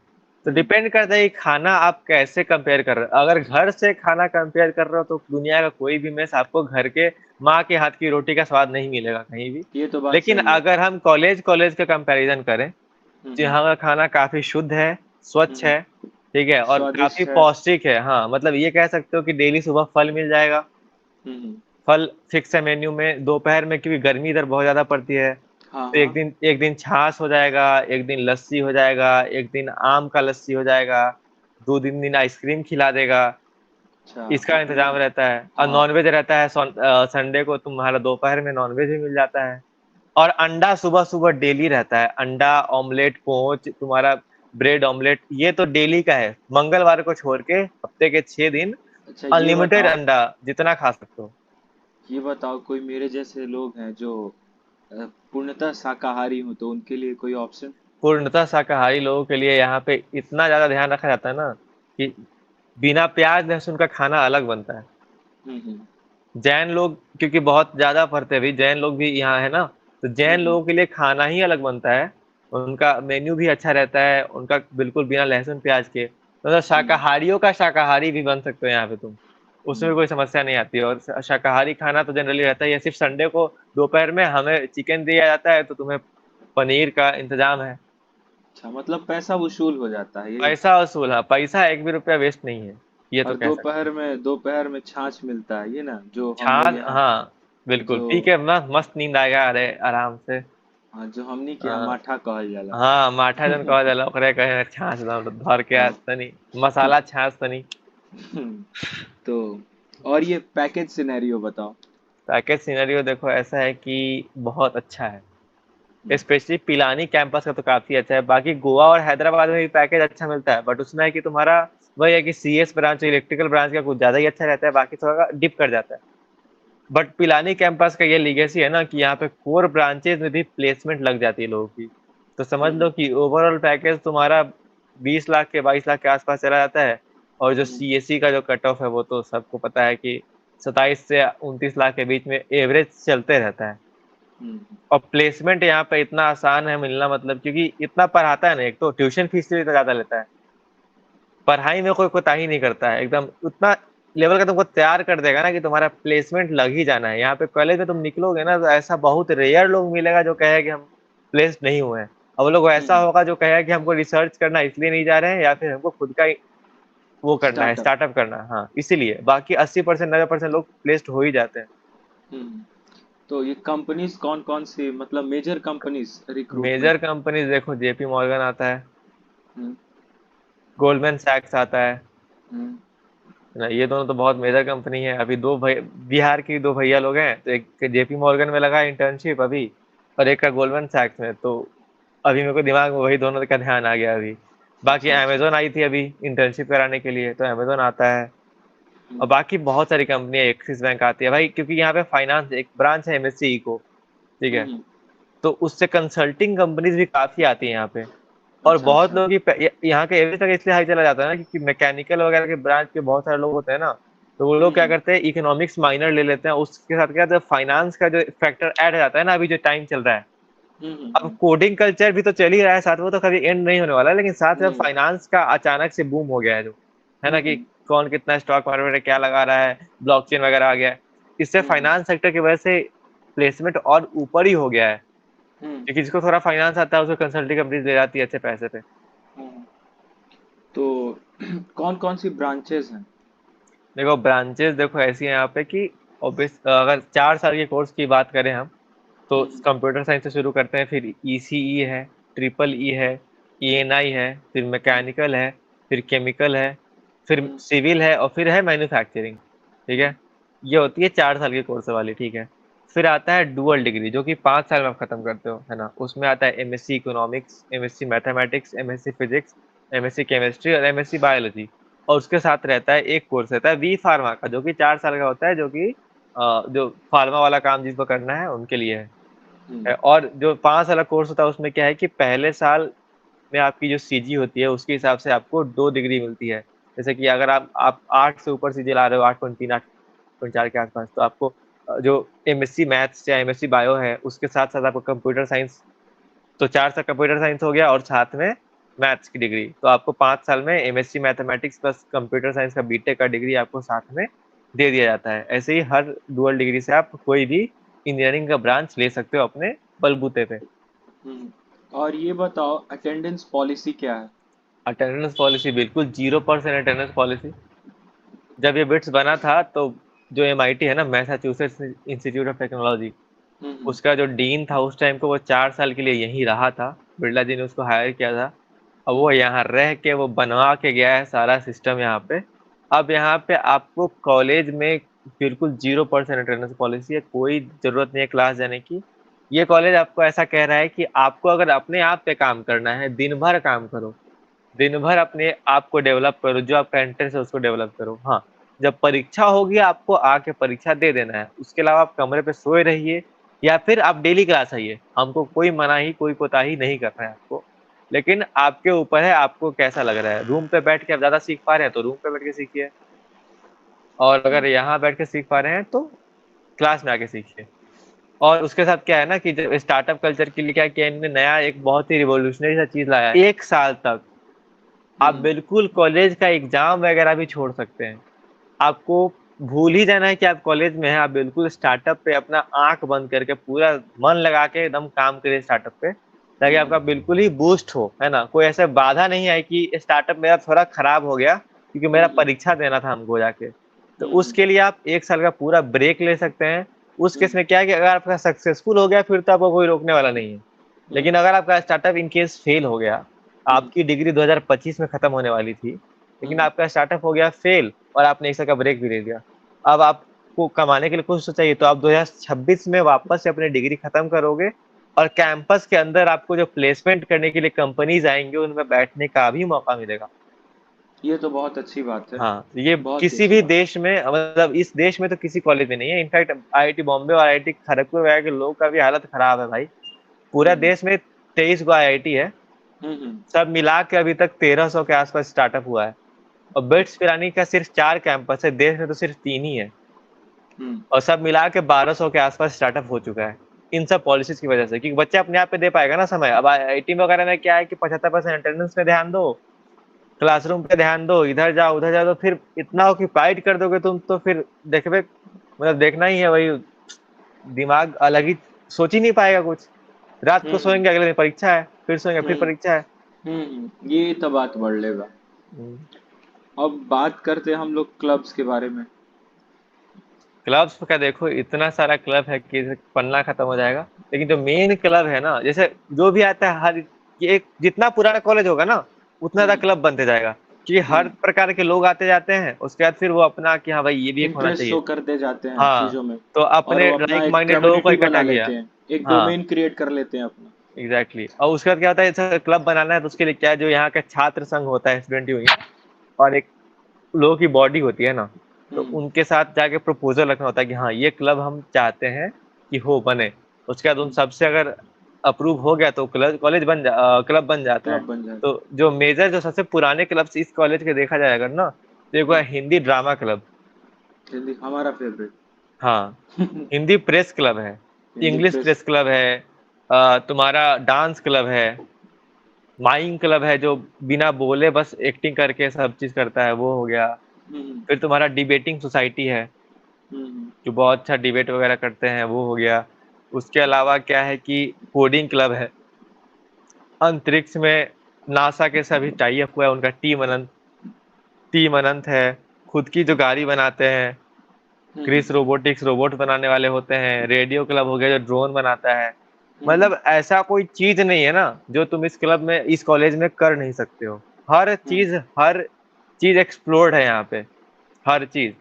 S1: तो
S2: हम्म
S1: डिपेंड करता है कि खाना आप कैसे कंपेयर कर रहे हो। अगर घर से खाना कंपेयर कर रहे हो तो दुनिया का कोई भी मेस आपको घर के माँ के हाथ की रोटी का स्वाद नहीं मिलेगा कहीं भी।
S2: ये तो बात
S1: लेकिन
S2: सही है।
S1: अगर हम कॉलेज कॉलेज का कंपैरिजन करें,
S2: हम्म
S1: जहाँ का खाना काफी शुद्ध है, स्वच्छ
S2: हम्म।
S1: है, ठीक है, और काफी
S2: स्वादिष्ट है।
S1: पौष्टिक है। हाँ, मतलब ये कह सकते हो कि डेली सुबह फल मिल जाएगा।
S2: हम्म।
S1: फल फिक्स है मेन्यू में। दोपहर में क्योंकि गर्मी इधर बहुत ज्यादा पड़ती है,
S2: हाँ
S1: तो
S2: हाँ।
S1: एक दिन छाछ हो जाएगा, एक दिन लस्सी हो जाएगा, एक दिन आम का लस्सी हो जाएगा, 2 दिन आइसक्रीम खिला देगा।
S2: अच्छा।
S1: इसका इंतजाम
S2: मतलब
S1: रहता है। और
S2: हाँ।
S1: नॉनवेज रहता है, संडे को तुम्हारा दोपहर में नॉनवेज भी मिल जाता है। और अंडा सुबह सुबह डेली रहता है, अंडा ऑमलेट, पोच तुम्हारा, ब्रेड ऑमलेट, ये तो डेली का है। मंगलवार को छोड़ के हफ्ते के 6 दिन
S2: अच्छा,
S1: अनलिमिटेड अंडा जितना खा सकते हो।
S2: ये बताओ कोई मेरे जैसे लोग हैं जो पूर्णतः शाकाहारी हो, तो उनके लिए कोई ऑप्शन?
S1: पूर्णतः शाकाहारी लोगों के लिए यहाँ पे इतना ज्यादा ध्यान रखा जाता है ना, कि बिना प्याज लहसुन का खाना अलग बनता है।
S2: हम्म।
S1: जैन लोग क्योंकि बहुत ज्यादा पढ़ते हैं, भी जैन लोग भी यहाँ है ना, तो जैन
S2: हम्म।
S1: लोगों के लिए खाना ही अलग बनता है। उनका मेन्यू भी अच्छा रहता है, उनका बिल्कुल बिना लहसुन प्याज के, मतलब
S2: हम्म
S1: शाकाहारियों का शाकाहारी भी बन सकते हो यहाँ पे तुम, उसमें भी
S2: हम्म।
S1: कोई समस्या नहीं आती है। और शाकाहारी खाना तो जनरली रहता ही है। सिर्फ संडे को दोपहर में हमें चिकन दिया जाता है, तो तुम्हें पनीर का इंतजाम है।
S2: अच्छा, मतलब पैसा वसूल हो जाता है यही?
S1: पैसा वसूल, हाँ, पैसा एक भी रुपया वेस्ट नहीं है, ये तो
S2: और
S1: कह सकते हैं।
S2: दोपहर में छाछ मिलता है, ये ना जो हम लोग
S1: छाछ,
S2: यहाँ,
S1: हाँ बिल्कुल,
S2: जो
S1: पी के मस्त मस्त नींद आएगा, अरे आराम से।
S2: हाँ, जो हमनी के यहाँ
S1: हाँ
S2: माठा कहल जाला।
S1: हाँ, माठा जन कहल जाला ओकरे, कहे छाछ दाम धर के
S2: हाँ।
S1: तनी मसाला छाछ तनी।
S2: तो और ये पैकेज सिनेरियो बताओ।
S1: पैकेज सिनेरियो देखो ऐसा है कि बहुत अच्छा है। स्पेशली पिलानी कैंपस का तो काफी अच्छा है। बाकी गोवा और हैदराबाद में भी पैकेज अच्छा मिलता है, बट उसमें है कि तुम्हारा वही है कि सीएस ब्रांच, इलेक्ट्रिकल ब्रांच का कुछ ज्यादा ही अच्छा रहता है, बाकी थोड़ा डिप कर जाता है। बट पिलानी कैंपस का ये लीगेसी है ना कि यहाँ पे कोर ब्रांचेज में भी प्लेसमेंट लग जाती है लोगों की। तो समझ लो कि ओवरऑल पैकेज तुम्हारा 20 लाख के 22 लाख के आसपास चला जाता है। और जो सीएससी का जो कट ऑफ है वो तो सबको पता है कि 27 से 29 लाख के बीच में एवरेज चलते रहता है। और प्लेसमेंट यहाँ पे इतना आसान है मिलना, मतलब क्योंकि इतना पढ़ाता है ना, एक तो ट्यूशन फीस भी इतना ज्यादा लेता है, पढ़ाई में कोई कोताही नहीं करता है, एकदम उतना लेवल का तुमको तैयार कर देगा ना कि तुम्हारा प्लेसमेंट लग ही जाना है। यहाँ पे कॉलेज में तुम निकलोगे ना तो ऐसा बहुत रेयर लोग मिलेगा जो कहेगा कि हम प्लेस नहीं हुए हैं। अब लोग ऐसा होगा जो कहेगा कि हमको रिसर्च करना इसलिए नहीं जा रहे हैं, या फिर हमको खुद का वो करना है,
S2: स्टार्टअप।
S1: स्टार्टअप करना है, हाँ इसीलिए। बाकी 80% 90% लोग प्लेस्ड हो ही जाते हैं।
S2: तो ये कंपनीज कौन कौन सी, मतलब major companies recruitment?
S1: Major companies देखो, जेपी मॉर्गन आता है,
S2: हम्म
S1: गोल्डमैन सैक्स आता है
S2: हम्म
S1: ना। ये दोनों तो बहुत मेजर कंपनी है। अभी दो भाई बिहार के दो भैया लोग हैं, तो एक जेपी मॉर्गन में लगा इंटर्नशिप अभी, और एक का गोल्डमैन सैक्स में। तो अभी मेरे को दिमाग में वही दोनों का ध्यान आ गया अभी। बाकी
S2: अच्छा अच्छा।
S1: अमेजोन आई थी अभी इंटर्नशिप कराने के लिए, तो अमेजोन आता है। और
S2: हम्म
S1: बाकी बहुत सारी कंपनियां, एक्सिस बैंक आती है भाई, क्योंकि यहाँ पे फाइनेंस एक ब्रांच है एमएससी को, ठीक है।
S2: हम्म
S1: तो उससे कंसल्टिंग कंपनीज भी काफी आती है यहाँ पे। और
S2: अच्छा
S1: बहुत
S2: अच्छा।
S1: लोग यहाँ के एवरेज तक इसलिए हाई चला जाता है ना, क्योंकि मैकेनिकल वगैरह के ब्रांच के बहुत सारे लोग होते हैं ना, तो वो लोग क्या
S2: हम्म
S1: करते हैं इकोनॉमिक्स माइनर ले लेते हैं, उसके साथ क्या फाइनेंस का जो फैक्टर ऐड हो जाता है ना, अभी जो टाइम चल रहा है। अब
S2: हम्म
S1: कोडिंग कल्चर भी तो चल ही रहा है साथ में, वो तो कभी एंड नहीं होने वाला है, लेकिन साथ में
S2: हम्म
S1: फाइनेंस का अचानक से बूम हो गया है जो, है ना, कि
S2: हम्म
S1: कौन कितना स्टॉक मार्केट में क्या लगा रहा है, ब्लॉकचेन वगैरह आ गया है। इससे
S2: हम्म
S1: फाइनेंस सेक्टर की वजह से प्लेसमेंट और ऊपर ही हो गया है,
S2: हम्म
S1: क्योंकि जिसको थोड़ा फाइनेंस आता है उसको कंसल्टिंग कंपनीज ले जाती है अच्छे पैसे पे।
S2: हम्म। तो कौन कौन सी ब्रांचेस हैं?
S1: देखो ब्रांचेस देखो ऐसी हैं यहाँ पे कि ऑब्वियस, अगर 4 साल के कोर्स की बात करें हम, तो
S2: हम्म
S1: कंप्यूटर साइंस से शुरू करते हैं, फिर ईसीई है, ट्रिपल ई है, ईएनआई है, फिर मैकेनिकल है, फिर केमिकल है, फिर
S2: हम्म
S1: सिविल है, और फिर है मैन्युफैक्चरिंग, ठीक
S2: हम्म
S1: है। ये होती है 4 साल के कोर्स वाली, ठीक है। फिर आता है डुअल डिग्री, जो कि 5 साल में आप खत्म करते हो, है ना। उसमें आता है MSc economics, MSc mathematics, MSc physics, MSc chemistry और एमएससी बायोलॉजी। और उसके साथ रहता है एक कोर्स रहता है वी फार्मा का, जो कि 4 साल का होता है, जो कि जो फार्मा वाला काम जिसको करना है उनके लिए है।
S2: हम्म
S1: और जो 5 साल का कोर्स होता है उसमें क्या है कि पहले साल में आपकी जो सीजी होती है उसके हिसाब से आपको 2 डिग्री मिलती है। जैसे कि अगर आप 8 से ऊपर सीजी ला रहे हो, 8.3 8.4 के आसपास, तो आपको जो एमएससी मैथ्स या एमएससी बायो है उसके साथ साथ आपको कंप्यूटर साइंस, तो 4 साल कंप्यूटर साइंस हो गया और साथ में मैथ्स की डिग्री, तो आपको 5 साल में MSc mathematics plus computer science का बीटेक का डिग्री आपको साथ में दे दिया जाता है। ऐसे ही हर डुअल डिग्री से आप कोई भी इंजीनियरिंग का ब्रांच ले सकते हो अपने बलबूते पे।
S2: हम्म। और ये बताओ, अटेंडेंस पॉलिसी क्या है?
S1: अटेंडेंस पॉलिसी बिल्कुल 0% अटेंडेंस पॉलिसी। जब ये बिट्स बना था तो जो एमआईटी है ना, मैसाचुसेट्स इंस्टीट्यूट ऑफ टेक्नोलॉजी,
S2: हम्म
S1: उसका जो डीन था उस टाइम को, वो 4 साल के लिए यहीं रहा था। बिरला जी ने उसको हायर किया था। अब वो
S2: हम्म
S1: यहाँ रह के वो बनवा के गया है सारा सिस्टम यहाँ पे। अब यहाँ पे आपको कॉलेज में बिल्कुल 0% अटेंडेंस पॉलिसी है, कोई जरूरत नहीं है क्लास जाने की। ये कॉलेज आपको ऐसा कह रहा है कि आपको अगर अपने आप पे काम करना है, दिन भर काम करो, दिन भर अपने आप को डेवलप करो, जो आपका इंटरेस्ट है उसको डेवलप करो। हाँ, जब परीक्षा होगी आपको आके परीक्षा दे देना है, उसके अलावा आप कमरे पे सोए रहिए या फिर आप डेली क्लास आइए, हमको कोई मनाही कोई कोताही नहीं कर रहा है आपको। लेकिन आपके ऊपर है आपको कैसा लग रहा है। रूम पे बैठ के आप ज्यादा सीख पा रहे हैं तो रूम पे बैठ के सीखिए, और अगर यहाँ बैठ के सीख पा रहे हैं तो क्लास में आके सीखिए। और उसके साथ क्या है ना कि जब स्टार्टअप कल्चर के लिए क्या किया इन्होंने, नया एक बहुत ही रिवोल्यूशनरी सा चीज लाया है। 1 साल तक आप
S2: हम्म
S1: बिल्कुल कॉलेज का एग्जाम वगैरह भी छोड़ सकते हैं। आपको भूल ही जाना है कि आप कॉलेज में हैं, आप बिल्कुल स्टार्टअप पे अपना आंख बंद करके पूरा मन लगा के एकदम काम करिए स्टार्टअप पे, ताकि
S2: हम्म
S1: आपका बिल्कुल ही बूस्ट हो, है ना। कोई ऐसे बाधा नहीं है कि स्टार्टअप मेरा थोड़ा खराब हो गया क्योंकि मेरा
S2: हम्म
S1: परीक्षा देना था हमको जाके, तो
S2: हम्म
S1: उसके लिए आप 1 साल का पूरा ब्रेक ले सकते हैं। उस केस
S2: हम्म
S1: में क्या है कि अगर आपका सक्सेसफुल हो गया फिर तो आपको कोई रोकने वाला नहीं है। लेकिन
S2: हम्म
S1: अगर आपका स्टार्टअप इन केस फेल हो गया,
S2: हम्म
S1: आपकी डिग्री 2025 में खत्म होने वाली थी, लेकिन
S2: हम्म
S1: आपका स्टार्टअप हो गया फेल और आपने 1 साल का ब्रेक भी ले दिया। अब आपको कमाने के लिए कुछ तो चाहिए, तो आप 2026 में वापस से अपनी डिग्री खत्म करोगे, और कैंपस के अंदर आपको जो प्लेसमेंट करने के लिए कंपनीज आएंगे उनमें बैठने का भी मौका मिलेगा।
S2: ये तो बहुत अच्छी बात है,
S1: हाँ, ये
S2: बहुत ही
S1: किसी
S2: अच्छी
S1: भी
S2: बात
S1: देश में मतलब इस देश में तो किसी कॉलेज में नहीं है। इनफैक्ट आईआईटी बॉम्बे और आईआईटी खड़गपुर वगैरह के लोगों का भी हालत खराब है भाई।
S2: है।
S1: पूरा देश में 23 गो आईआईटी है।
S2: हम्म।
S1: सब मिला के अभी तक 1300 के आसपास स्टार्टअप हुआ है। और बिट्स पिलानी का सिर्फ 4 कैंपस है, देश में तो सिर्फ 3 ही है।
S2: हम्म।
S1: और सब मिला के 1200 के आसपास स्टार्टअप हो चुका है इन सब पॉलिसीज की वजह से, क्योंकि बच्चे अपने आप पे दे पाएगा ना समय। अब आईआईटी में वगैरह में क्या है कि 75% अटेंडेंस पे ध्यान दो, क्लासरूम पे ध्यान दो, इधर जाओ उधर जाओ, तो फिर इतना ऑक्यूपाइड कर दोगे तुम तो फिर देखबे, मतलब देखना ही है वही। दिमाग अलग ही, सोच ही नहीं पाएगा कुछ। रात को
S2: हम्म।
S1: सोएंगे, अगले दिन परीक्षा है, फिर सोएंगे फिर
S2: हम्म।
S1: परीक्षा है।
S2: ये तो बात बढ़ लेगा।
S1: हम्म।
S2: अब बात करते हैं हम लोग क्लब्स के बारे में।
S1: क्लब्स का देखो, इतना सारा क्लब है कि पन्ना खत्म हो जाएगा। लेकिन जो मेन क्लब है ना, जैसे जो भी आता है, हर ये एक जितना पुराना कॉलेज होगा ना, उतना ज्यादा
S2: हम्म।
S1: क्लब बनते जाएगा। क्योंकि हर
S2: हम्म।
S1: प्रकार के लोग आते जाते हैं, उसके बाद फिर वो अपना कि हाँ भाई ये भी एक होना
S2: इंटरेस्ट शो
S1: चाहिए।
S2: करते जाते हैं
S1: हाँ,
S2: चीजों में,
S1: तो
S2: और
S1: अपने
S2: वो अपना
S1: लाइक
S2: एक
S1: माइंडेड लोगों को
S2: कम्युनिटी बना
S1: इकट्ठा
S2: लेते
S1: किया।
S2: हैं, एक
S1: हाँ,
S2: डोमेन क्रिएट कर लेते हैं अपना।
S1: Exactly exactly। और उसके बाद क्या होता है, जैसे क्लब बनाना है तो उसके लिए क्या है, जो यहाँ का छात्र संघ होता है, स्टूडेंट यूनियन, और एक लोगों की बॉडी होती है ना, तो
S2: हम्म।
S1: उनके साथ जाके प्रपोजल रखना होता है कि हाँ ये क्लब हम चाहते हैं कि हो बने। उसके बाद उन
S2: हम्म।
S1: सबसे अगर अप्रूव हो गया तो क्लब बन जाता है।
S2: क्लब बन जाता
S1: तो जो मेजर, जो सबसे पुराने क्लब्स इस कॉलेज के देखा जाए अगर ना, तो एक
S2: है।
S1: है हिंदी ड्रामा क्लब।
S2: हिंदी हमारा फेवरेट।
S1: हाँ, हिंदी प्रेस क्लब है,
S2: Hindi
S1: English
S2: press.
S1: Press club है, तुम्हारा डांस क्लब है, माइंग क्लब है जो बिना बोले बस एक्टिंग करके सब चीज करता है, वो हो गया।
S2: हम्म।
S1: फिर तुम्हारा डिबेटिंग सोसाइटी है,
S2: हम्म।
S1: जो बहुत अच्छा डिबेट वगैरह करते हैं, वो हो गया। उसके अलावा क्या है कि कोडिंग क्लब है। अंतरिक्ष में नासा के सभी टाई अप हुआ है, उनका टीम अनंत है। खुद की जो गाड़ी बनाते हैं,
S2: हम्म।
S1: क्रिस रोबोटिक्स, रोबोट बनाने वाले होते हैं। रेडियो क्लब हो गया जो ड्रोन बनाता है।
S2: हम्म।
S1: मतलब ऐसा कोई चीज नहीं है ना जो तुम इस क्लब में, इस कॉलेज में कर नहीं सकते हो। हर
S2: हम्म।
S1: चीज, हर चीज एक्सप्लोर्ड है यहाँ पे, हर चीज।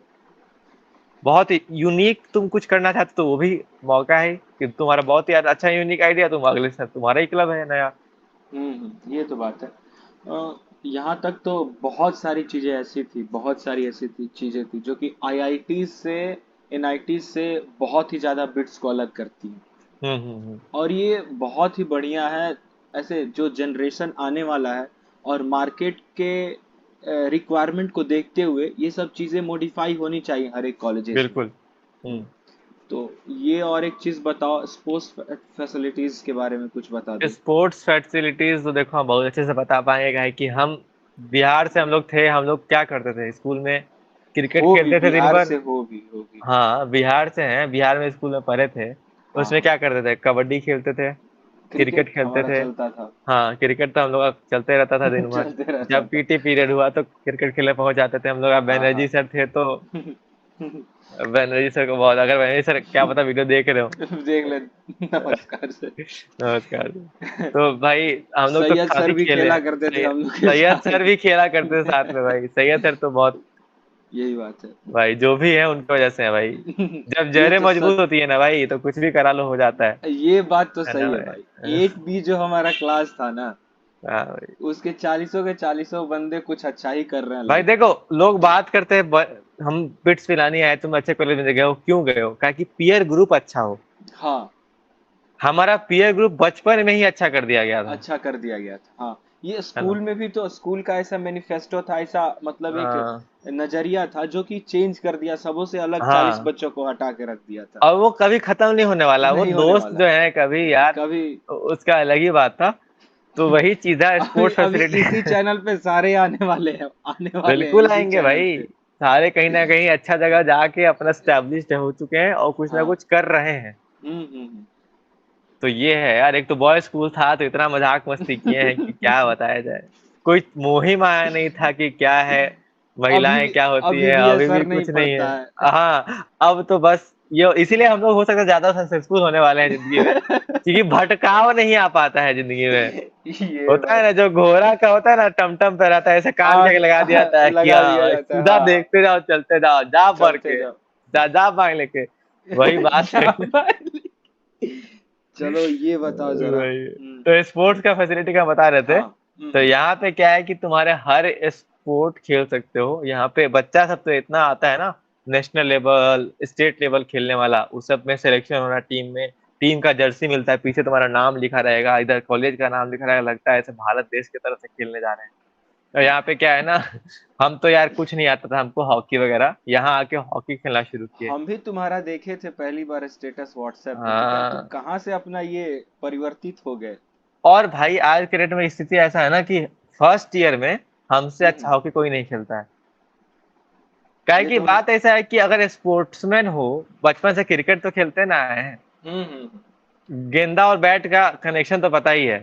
S1: बहुत ही यूनिक, तुम कुछ करना चाहते हो तो वो भी मौका है कि तुम्हारा बहुत ही अच्छा यूनिक आइडिया, तुम अगले साल तुम्हारा ही क्लब है नया।
S2: ये तो बात है। यहाँ तक तो बहुत सारी चीजें ऐसी थी, बहुत सारी ऐसी थी चीजें थी जो कि आईआईटी से, एनआईटी से बहुत ही ज्यादा बिट्स को अलग करती हैं।
S1: हम्म।
S2: और ये बहुत ही बढ़िया है। ऐसे जो जनरेशन आने वाला है और मार्केट के रिक्वायरमेंट को देखते हुए ये सब चीजें मॉडिफाई होनी चाहिए हर एक कॉलेजेस में।
S1: बिल्कुल।
S2: हम्म।
S1: हम्म।
S2: तो ये, और एक चीज बताओ, स्पोर्ट्स फैसिलिटीज के बारे में कुछ बता दो।
S1: स्पोर्ट्स फैसिलिटीज तो देखो हम बहुत अच्छे से बता पाएंगे, काहे कि हम बिहार से, हम लोग थे, हम लोग क्या करते थे स्कूल में, क्रिकेट
S2: हो भी
S1: खेलते थे दिन
S2: बिहार
S1: भर।
S2: से, हो भी, हो भी।
S1: हाँ, बिहार से हैं, बिहार में स्कूल में पढ़े थे।
S2: हाँ
S1: उसमें
S2: हाँ।
S1: क्या करते थे, कबड्डी खेलते थे, क्रिकेट
S2: क्रिकेट
S1: खेलते
S2: हमारा
S1: थे।
S2: चलता था।
S1: हाँ, क्रिकेट तो हम लोग का चलते रहता था दिन भर।
S2: चलते रहता
S1: जब
S2: था।
S1: पीटी पीरियड हुआ तो क्रिकेट खेलने पहुंच जाते थे हम लोग। अब
S2: हाँ
S1: बनर्जी
S2: हाँ।
S1: सर थे तो, बनर्जी सर को बहुत, अगर बनर्जी सर क्या पता वीडियो देख रहे हो।
S2: देख ले। नमस्कार सर।
S1: नमस्कार। तो भाई हम लोग तो
S2: सैयद सर
S1: काफी
S2: भी
S1: खेले
S2: खेला
S1: हैं।
S2: करते थे
S1: सैयद
S2: हम लोग के
S1: सैयद
S2: साथ।
S1: सर भी खेला करते थे साथ में भाई। सैयद सर तो बहुत,
S2: यही बात है।
S1: भाई जो भी है उनकी वजह से है भाई। जब
S2: ये
S1: जहरें
S2: तो
S1: मजबूत
S2: सच।
S1: होती है ना भाई, तो कुछ भी करा लो, हो जाता
S2: ये बात तो
S1: है ना
S2: सही है भाई।
S1: भाई।
S2: एट बी जो हमारा क्लास था ना,
S1: हाँ भाई।
S2: उसके चालीसों के चालीसों बंदे कुछ अच्छा ही कर रहे हैं
S1: भाई
S2: लाइफ में।
S1: देखो, लोग बात करते हैं हम बिट्स पिलानी आए, तुम अच्छे कॉलेज में गए हो, क्यों गए हो, क्या कि पीयर ग्रुप अच्छा हो।
S2: हाँ।
S1: हमारा पीयर ग्रुप बचपन में ही अच्छा कर दिया गया था,
S2: अच्छा कर दिया गया था, हाँ। ये
S1: है ना।
S2: स्कूल में भी तो, स्कूल का ऐसा मैनिफेस्टो था, ऐसा मतलब एक
S1: हाँ
S2: नजरिया था जो कि चेंज कर दिया, सबों से अलग 40
S1: हाँ।
S2: बच्चों को हटा के रख दिया था।
S1: और वो कभी खत्म नहीं होने वाला, वो
S2: नहीं होने
S1: दोस्त
S2: वाला।
S1: जो है कभी यार,
S2: कभी।
S1: उसका अलग ही बात था। तो वही चीज है,
S2: अभी
S1: स्पोर्ट्स
S2: अभी
S1: फैसिलिटी।
S2: इसी चैनल पे सारे आने वाले हैं, आने वाले हैं
S1: बिल्कुल
S2: इसी
S1: आएंगे
S2: चैनल
S1: भाई।
S2: पे।
S1: सारे कहीं ना कहीं अच्छा जगह जाके अपना स्टैब्लिश्ड हो चुके हैं और कुछ ना
S2: हाँ।
S1: कुछ कर रहे हैं।
S2: हम्म।
S1: तो ये है यार, एक तो बॉय स्कूल था तो इतना मजाक मस्ती किए हैं कि क्या बताया जाए। कोई मुहिम आया नहीं था कि क्या है,
S2: अभी
S1: महिलाएं
S2: भी,
S1: क्या होती
S2: अभी
S1: है,
S2: भी
S1: अभी भी
S2: असर नहीं
S1: कुछ नहीं है।
S2: पड़ता है।
S1: हाँ, अब तो बस ये इसीलिए हम लोग हो सकता है ज्यादा सक्सेसफुल होने वाले हैं जिंदगी में, क्योंकि भटकाव नहीं आ पाता है जिंदगी में।
S2: ये
S1: होता है
S2: बात।
S1: ना, जो घोड़ा का होता है ना, टमटम पे रहता है, ऐसे कान के
S2: आग
S1: आगे लगा दिया जाता है कि
S2: लगा
S1: हाँ
S2: दिया
S1: भाई,
S2: जाता है,
S1: सीधा
S2: हाँ।
S1: देखते जाओ, चलते जाओ, जा भर
S2: चलते
S1: के,
S2: जाओ।
S1: जा मांग लेके, वही बात है।
S2: शाबाश। चलो ये बताओ जरा।
S1: वही। तो स्पोर्ट्स का फैसिलिटी का बता रहे थे।
S2: हाँ।
S1: तो यहाँ पे क्या है कि तुम्हारे हर स्पोर्ट खेल सकते हो। यहाँ पे बच्चा सब तो इतना आता है ना, नेशनल लेवल, स्टेट लेवल खेलने वाला, उस सब में सिलेक्शन होना, टीम में, टीम का जर्सी मिलता है, पीछे तुम्हारा नाम लिखा रहेगा, इधर कॉलेज का नाम लिखा रहेगा, लगता है ऐसे भारत देश की तरफ से खेलने जा रहे हैं। और यहाँ पे क्या है ना, हम तो यार कुछ नहीं आता था हमको हॉकी वगैरह, यहाँ आके हॉकी खेलना शुरू किए।
S2: हम भी तुम्हारा देखे थे पहली बार स्टेटस व्हाट्सएप पे, तो क्या तुम
S1: हाँ,
S2: कहाँ से अपना ये परिवर्तित हो गए?
S1: और भाई आज के डेट में स्थिति ऐसा है ना कि फर्स्ट ईयर में हमसे अच्छा
S2: हम्म।
S1: हॉकी कोई नहीं खेलता है। काहे
S2: ये
S1: की
S2: तो
S1: बात ऐसा है कि अगर स्पोर्ट्समैन हो, बचपन से क्रिकेट तो खेलते ना आए हैं,
S2: हम्म।
S1: गेंदा और बैट का कनेक्शन तो पता ही है।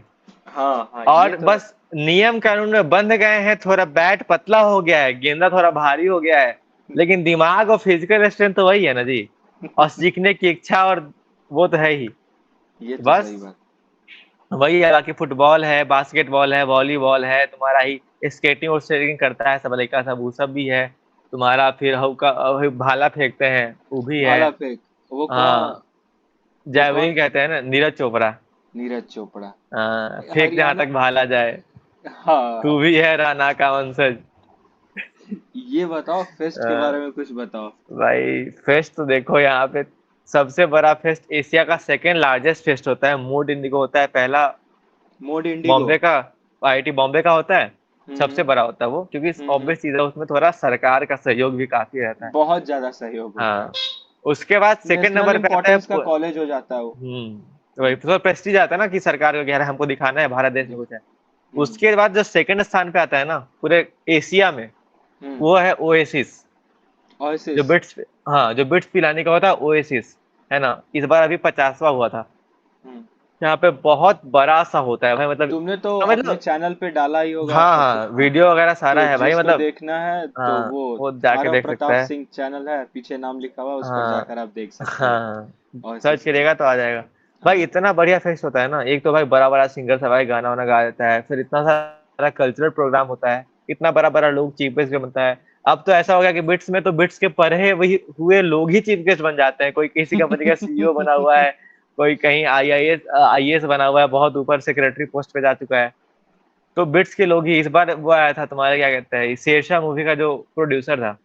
S2: हाँ हाँ, ये
S1: और
S2: तो है।
S1: बस नियम कानून में बंध गए हैं, थोड़ा बैट पतला हो गया है, गेंदा थोड़ा भारी हो गया है, लेकिन दिमाग और फिजिकल स्ट्रेंथ तो वही है ना जी, और सीखने की इच्छा, और वो तो है ही।
S2: ये तो
S1: बस
S2: सही बात।
S1: वही है, बाकी फुटबॉल है, बास्केटबॉल है, वॉलीबॉल है, तुम्हारा ही स्केटिंग और स्केटिंग करता है सब लड़का सब, वो सब भी है तुम्हारा। फिर भाला फेंकते हैं, वो भी है।
S2: भाला फेंक, वो कौन?
S1: हाँ,
S2: वो कौन?
S1: जैवलिन कहते हैं ना, नीरज चोपड़ा।
S2: नीरज चोपड़ा।
S1: हाँ, फेंक जहां
S2: हरियाणा।
S1: तक भाला जाए। तू
S2: हाँ।
S1: भी है राणा का वंशज।
S2: ये बताओ, फेस्ट के
S1: हाँ,
S2: बारे में कुछ बताओ।
S1: भाई फेस्ट तो देखो यहाँ पे सबसे बड़ा फेस्ट, एशिया का सेकेंड लार्जेस्ट फेस्ट होता है, मूड इंडिगो होता है पहला,
S2: मोड इंडिगो।
S1: बॉम्बे का, आईआईटी बॉम्बे का होता है, सबसे
S2: हम्म
S1: बड़ा होता है वो, क्योंकि
S2: हम्म।
S1: ऑब्वियस चीज है उसमें थोड़ा सरकार का सहयोग भी काफी रहता है।
S2: बहुत ज्यादा सहयोग होता है।
S1: हाँ, उसके बाद सेकंड
S2: नेशनल
S1: नंबर पे आता है
S2: इम्पोर्टेंस का कॉलेज हो जाता है वो।
S1: तो वही तो प्रेस्टीज आता है ना कि सरकार को कह रहा है हमको दिखाना है भारत देश में कुछ है।
S2: हम्म
S1: उसके बाद जो सेकंड स्थान पे आता है ना पूरे एशिया में,
S2: हम्म।
S1: वो है ओएसिस, जो
S2: ओएसिस।
S1: बिट्स, हाँ जो बिट्स पिलाने का होता है ओएसिस, है ना, इस बार अभी 50वां हुआ था।
S2: हम्म।
S1: यहाँ पे बहुत बड़ा सा होता है भाई, मतलब
S2: तुमने तो
S1: समझ
S2: अपने
S1: लो।
S2: चैनल पे डाला ही होगा
S1: हाँ
S2: फोटो।
S1: हाँ, वीडियो वगैरह सारा
S2: तो
S1: है भाई,
S2: जिसको
S1: मतलब
S2: देखना है तो
S1: हाँ,
S2: वो
S1: वो जाके
S2: आरव
S1: देख सकता
S2: प्रताप
S1: है।
S2: सिंह चैनल है, पीछे नाम लिखा हुआ है, उस पर
S1: हाँ
S2: जाकर आप देख सकते हो।
S1: हाँ, सर्च
S2: ओएसिस का।
S1: करिएगा तो आ जाएगा। भाई
S2: हाँ।
S1: इतना बढ़िया फेस्ट होता है ना, एक तो भाई बड़ा बड़ा सिंगर सब भाई गाना वाना गा देता है, फिर इतना सारा कल्चरल प्रोग्राम होता है, इतना बड़ा बड़ा लोग चीफ गेस्ट भी बनता है। अब तो ऐसा हो गया कि बिट्स में तो बिट्स के पढ़े वही हुए लोग ही चीफ गेस्ट बन जाते हैं, कोई किसी कंपनी का सीईओ बना हुआ है, कोई कहीं आईएएस बना हुआ है, बहुत ऊपर सेक्रेटरी पोस्ट पे जा चुका है। तो बिट्स के लोग ही, इस बार वो आया था तुम्हारा क्या कहते हैं, शेरशाह मूवी का जो प्रोड्यूसर था,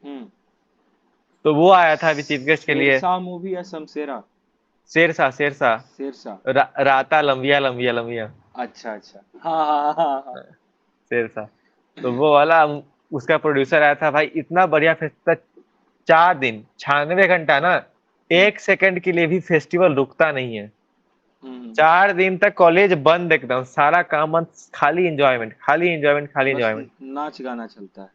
S2: हम्म।
S1: तो वो आया था अभी चीफ गेस्ट के लिए।
S2: शेरशाह मूवी या शमशेरा?
S1: शेरशाह शेरशाह,
S2: शेरशाह।
S1: राता लंबिया लंबिया लंबिया,
S2: अच्छा अच्छा, हाँ हाँ हाँ हाँ।
S1: शेरशाह, तो वो वाला उसका प्रोड्यूसर आया था भाई, इतना बढ़िया फेस्टिवल, 4 दिन 96 घंटा ना,
S2: हम्म
S1: 1 सेकंड के लिए भी फेस्टिवल रुकता नहीं है।
S2: हम्म।
S1: 4 दिन तक कॉलेज बंद, एकदम सारा काम बंद, खाली इंजॉयमेंट, खाली इंजॉयमेंट, खाली
S2: बस
S1: इंजॉयमेंट।
S2: नाच गाना चलता है।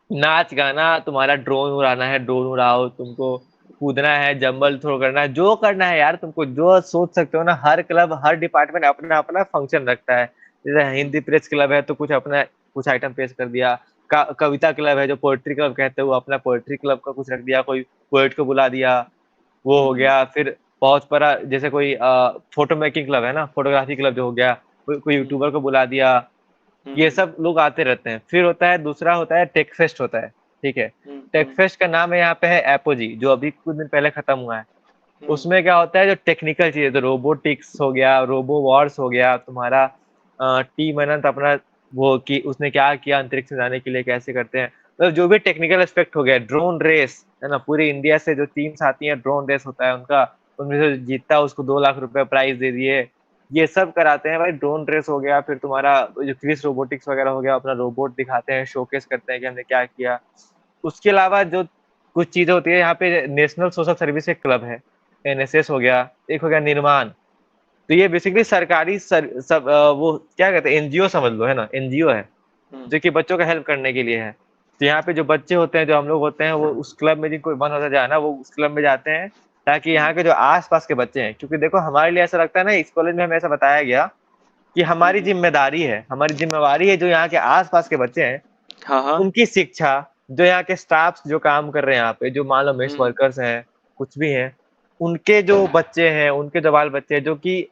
S1: नाच गाना, तुम्हारा ड्रोन उड़ाना है ड्रोन उड़ाओ, तुमको कूदना है, जंबल थ्रो करना है, जो करना है यार, तुमको जो सोच सकते हो ना, हर क्लब हर डिपार्टमेंट अपना अपना फंक्शन रखता है। जैसे
S2: हम्म
S1: हिंदी प्रेस क्लब है तो कुछ अपना कुछ आइटम पेश कर दिया, कविता क्लब है जो पोएट्री क्लब कहते हैं, वो अपना पोएट्री क्लब का कुछ रख दिया, कोई पोएट को बुला दिया, वो हो
S2: हम्म
S1: गया। फिर बहुत बड़ा जैसे कोई फोटो मेकिंग क्लब है ना, फोटोग्राफी क्लब जो हो गया, कोई
S2: हम्म
S1: यूट्यूबर को बुला दिया, ये
S2: हम्म
S1: सब लोग आते रहते हैं। फिर होता है दूसरा, होता है टेक फेस्ट होता है, ठीक है। टेक
S2: हम्म
S1: फेस्ट का नाम है यहाँ पे है एपोजी, जो अभी कुछ दिन पहले खत्म हुआ है।
S2: हम्म
S1: उसमें क्या होता है, जो टेक्निकल चीजें, तो रोबोटिक्स हो गया, रोबो वॉर्स हो गया तुम्हारा, टीम अनंत अपना, वो कि उसने क्या किया अंतरिक्ष में जाने के लिए, कैसे करते हैं, मतलब जो भी टेक्निकल एस्पेक्ट हो गया, ड्रोन रेस है ना, पूरी इंडिया से जो टीम्स आती हैं, ड्रोन रेस होता है उनका, उनमें से जो जीतता है उसको 2 लाख रुपए प्राइज दे दिए, ये सब कराते हैं भाई। ड्रोन रेस हो गया, फिर तुम्हारा जो क्रिस रोबोटिक्स वगैरह हो गया, अपना रोबोट दिखाते हैं, शोकेस करते हैं कि हमने क्या किया। उसके अलावा जो कुछ चीजें होती है यहाँ पे, नेशनल सोशल सर्विस एक क्लब है, एनएसएस हो गया, एक हो गया निर्माण, तो ये बेसिकली सरकारी वो क्या कहते हैं, एनजीओ समझ लो, है ना, एनजीओ है,
S2: हम्म
S1: जो कि बच्चों का हेल्प करने के लिए है। तो यहाँ पे जो बच्चे होते हैं, जो हम लोग होते हैं, वो उस क्लब में, जिनको मन होता जाए ना, वो उस क्लब में जाते हैं, ताकि
S2: हम्म
S1: यहाँ के जो आसपास के बच्चे हैं, क्योंकि देखो हमारे लिए ऐसा लगता है ना, इस कॉलेज में हमें ऐसा बताया गया कि हमारी
S2: हम्म।
S1: जिम्मेदारी है, हमारी जिम्मेवारी है, जो यहाँ के आसपास के बच्चे हैं
S2: हाँ हाँ।
S1: उनकी शिक्षा, जो यहाँ के स्टाफ जो काम कर रहे हैं यहाँ पे, जो मान लो मेस
S2: हम्म।
S1: वर्कर्स हैं, कुछ भी हैं, उनके जो बच्चे हैं, उनके जो बाल बच्चे हैं, जो कि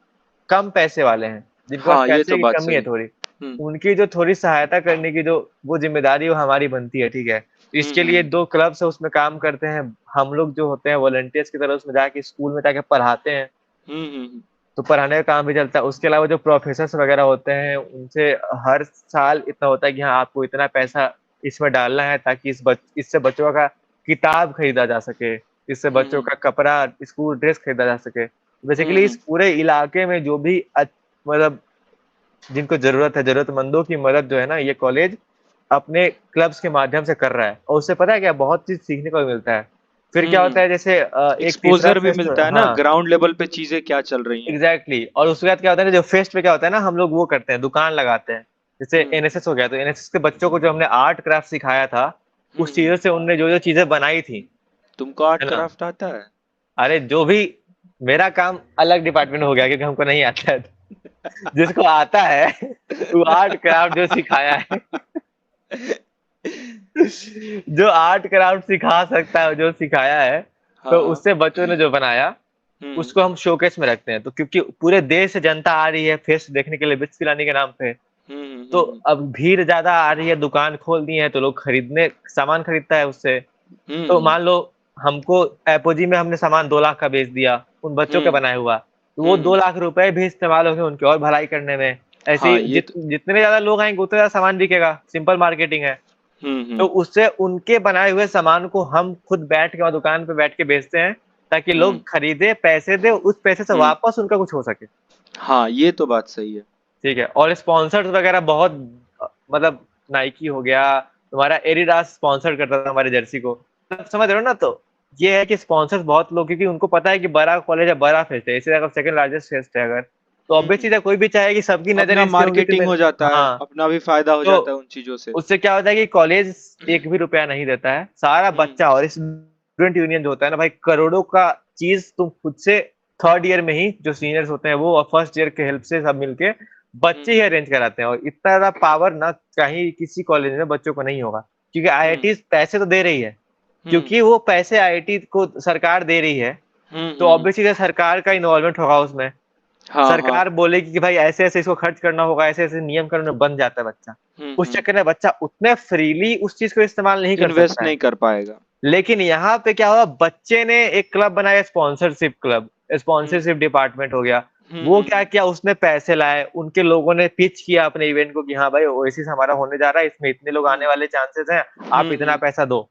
S1: कम पैसे वाले हैं, जिनके पास
S2: हाँ, ये
S1: पैसे
S2: तो
S1: की
S2: बात
S1: कमी है
S2: सही।
S1: थोड़ी,
S2: हम्म
S1: उनकी जो थोड़ी सहायता करने की जो वो जिम्मेदारी, वो हमारी बनती है, ठीक है। तो इसके लिए
S2: हम्म।
S1: 2 क्लब्स है, उसमें काम करते हैं हम लोग, जो होते हैं वॉलंटियर्स की तरह, उसमें जाके स्कूल में जाके पढ़ाते हैं,
S2: हम्म।
S1: तो पढ़ाने का काम भी चलता है। उसके अलावा जो प्रोफेसर वगैरह होते हैं, उनसे हर साल इतना होता है कि हाँ आपको इतना पैसा इसमें डालना है ताकि इससे बच्चों का किताब खरीदा जा सके, इससे बच्चों का कपड़ा, स्कूल ड्रेस खरीदा जा सके। बेसिकली इस पूरे इलाके में जो भी मतलब जिनको ज़रूरत है, ज़रूरतमंदों की मदद जो है ना, ये कॉलेज अपने क्लब्स के माध्यम से कर रहा है और उससे पता है क्या, बहुत चीज़ सीखने को भी मिलता है। फिर क्या होता है जैसे एक तीसरा
S2: एक्सपोजर भी
S1: फेस्ट,
S2: मिलता है ना,
S1: हाँ,
S2: ग्राउंड लेवल पे चीजें क्या चल रही हैं।
S1: एग्ज़ैक्टली। और उसके बाद क्या होता है ना, जो फेस्ट पे क्या होता है ना, हम लोग वो करते हैं, दुकान लगाते हैं। जैसे
S2: हम्म
S1: एनएसएस हो गया, तो एनएसएस के बच्चों को जो हमने आर्ट क्राफ्ट सिखाया था, उस
S2: हम्म।
S1: चीज़ों से उनने जो-जो चीज़ें बनाई थी,
S2: तुमको आर्ट
S1: है ना?
S2: क्राफ्ट आता है?
S1: अरे जो भी, मेरा काम अलग डिपार्टमेंट हो गया क्योंकि हमको नहीं आता है। जिसको आता है वो आर्ट क्राफ्ट जो सिखाया है जो आर्ट क्राफ्ट सिखा सकता है, जो सिखाया है,
S2: हाँ
S1: तो
S2: हाँ।
S1: उससे बच्चों ने जो बनाया,
S2: हम्म
S1: उसको हम शोकेस में रखते हैं। तो क्योंकि पूरे देश से जनता आ रही है फेस्ट देखने के लिए बिट्स पिलानी के नाम पे, तो
S2: हम्म।
S1: अब भीड़ ज़्यादा आ रही है, दुकान खोल दी है, तो लोग सामान खरीदता है उससे। तो
S2: हम्म
S1: मान लो हमको एपोजी में हमने सामान 2 लाख का बेच दिया, उन बच्चों के
S2: हम्म
S1: बनाया हुआ, तो वो 2 लाख रुपए भी इस्तेमाल होंगे उनकी और भलाई करने में। ऐसे
S2: हाँ
S1: ही
S2: ये तो।
S1: जितने ज़्यादा लोग आएँगे उतना ज़्यादा सामान बिकेगा, सिंपल मार्केटिंग है। तो
S2: हम्म।
S1: उससे उनके बनाए हुए सामान को हम खुद बैठ के वहाँ दुकान पे बैठ के बेचते हैं, ताकि
S2: हम्म
S1: लोग खरीदें, पैसे दें, उस पैसे से
S2: हम्म।
S1: वापस उनका कुछ हो सके।
S2: हाँ ये तो बात सही है।
S1: ठीक है? और स्पॉन्सर्स वगैरह बहुत मतलब नाइकी हो गया, तुम्हारा एडिडास स्पॉन्सर करता था हमारी जर्सी को। तो समझ रहे हो ना? तो ये है कि स्पॉन्सर्स बहुत लोग, क्योंकि उनको पता है कि बड़ा कॉलेज है, बड़ा फेस्ट है, इसी जगह सेकंड लार्जेस्ट फेस्ट है अगर, तो ऑब्वियस चीज़ है, कोई भी चाहेगा कि सबकी नज़रें
S2: अपना
S1: इस पे होंगी तो
S2: मार्केटिंग
S1: मेरे,
S2: हो जाता है,
S1: हाँ,
S2: अपना भी फायदा हो जाता
S1: तो
S2: है उन चीजों से।
S1: उससे क्या होता है कि कॉलेज एक भी रुपया नहीं देता है, सारा
S2: हम्म
S1: बच्चा, और स्टूडेंट यूनियन जो होता है ना भाई, करोड़ों का चीज़ तुम खुद से थर्ड ईयर में ही जो सीनियर्स होते हैं वो, और फर्स्ट ईयर के हेल्प से सब मिलके बच्चे ही
S2: हम्म
S1: अरेंज कराते हैं, और इतना ज़्यादा पावर ना कहीं किसी कॉलेज में बच्चों को नहीं होगा, क्योंकि
S2: हम्म
S1: आईआईटीज़ पैसे तो दे रही है,
S2: हम्म
S1: क्योंकि वो पैसे आईआईटी को सरकार दे रही है, तो
S2: हम्म।
S1: ऑब्वियसली सरकार का इन्वॉल्वमेंट होगा उसमें।
S2: हाँ हाँ।
S1: सरकार बोलेगी कि भाई ऐसे-ऐसे इसको खर्च करना होगा, ऐसे-ऐसे नियम कानून, बन जाता है बच्चा। उस
S2: हम्म।
S1: चक्कर में बच्चा उतने फ्रीली उस चीज़ को इस्तेमाल नहीं कर
S2: इन्वेस्ट
S1: सकता है।
S2: नहीं कर पाएगा।
S1: लेकिन यहाँ पे क्या हुआ, बच्चे ने एक क्लब बनाया, स्पॉन्सरशिप क्लब,
S2: हम्म
S1: स्पॉन्सरशिप डिपार्टमेंट हो गया। वो क्या
S2: हम्म
S1: किया, उसने पैसे लाए, उनके लोगों ने पिच किया अपने इवेंट को कि हाँ भाई ओएसिस हमारा होने जा रहा है, इसमें इतने लोग
S2: हम्म
S1: आने वाले चांसेस हैं, आप इतना
S2: हम्म।
S1: पैसा दो।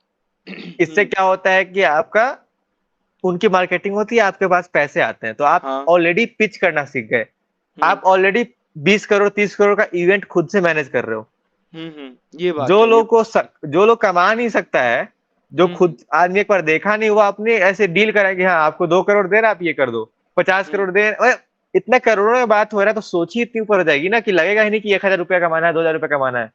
S1: इससे
S2: हम्म।
S1: क्या होता है कि आपका, उनकी मार्केटिंग होती है, आपके पास पैसे आते हैं, तो आप
S2: हाँ।
S1: ऑलरेडी पिच करना सीख गए।
S2: हम्म
S1: आप ऑलरेडी 20 करोड़ 30 करोड़ का इवेंट खुद से मैनेज कर रहे हो।
S2: ये बात है ये।
S1: जो लोग कमा नहीं सकता है, जो खुद
S2: हम्म
S1: आदमी एक बार देखा नहीं, वो अपने ऐसे डील कराए कि हाँ आपको 2 करोड़ दे रहा, आप ये कर दो, 50
S2: हम्म
S1: करोड़ दे, इतने करोड़ों में बात हो रहा है, तो सोच ही इतनी ऊपर हो जाएगी ना कि लगेगा ही नहीं कि 1000 रुपया कमाना है, 2000 रुपया कमाना है।